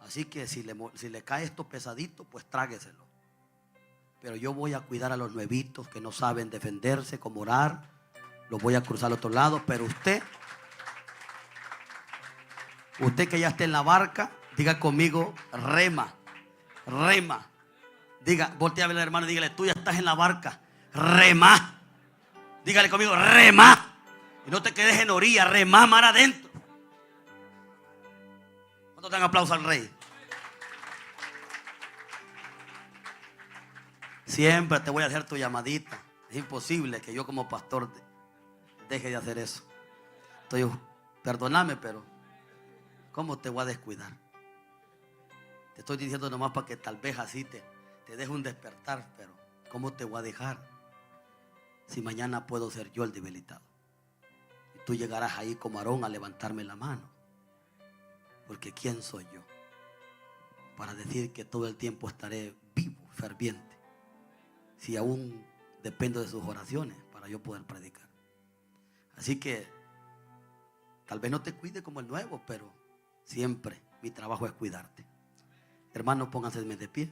Así que si le cae esto pesadito, pues trágueselo. Pero yo voy a cuidar a los nuevitos que no saben defenderse, cómo orar. Los voy a cruzar al otro lado. Pero usted que ya está en la barca, diga conmigo: rema, rema. Diga, voltea a ver al hermano y dígale: tú ya estás en la barca, rema. Dígale conmigo: rema. Y no te quedes en orilla, rema mar adentro. ¿Cuánto dan aplauso al rey? Siempre te voy a hacer tu llamadita. Es imposible que yo como pastor deje de hacer eso. Perdóname, pero ¿cómo te voy a descuidar? Te estoy diciendo nomás para que tal vez así te deje un despertar. Pero ¿cómo te voy a dejar si mañana puedo ser yo el debilitado? Y tú llegarás ahí como Aarón a levantarme la mano. Porque ¿quién soy yo para decir que todo el tiempo estaré vivo, ferviente, si aún dependo de sus oraciones para yo poder predicar? Así que tal vez no te cuide como el nuevo, pero siempre mi trabajo es cuidarte. Hermanos, pónganse de pie.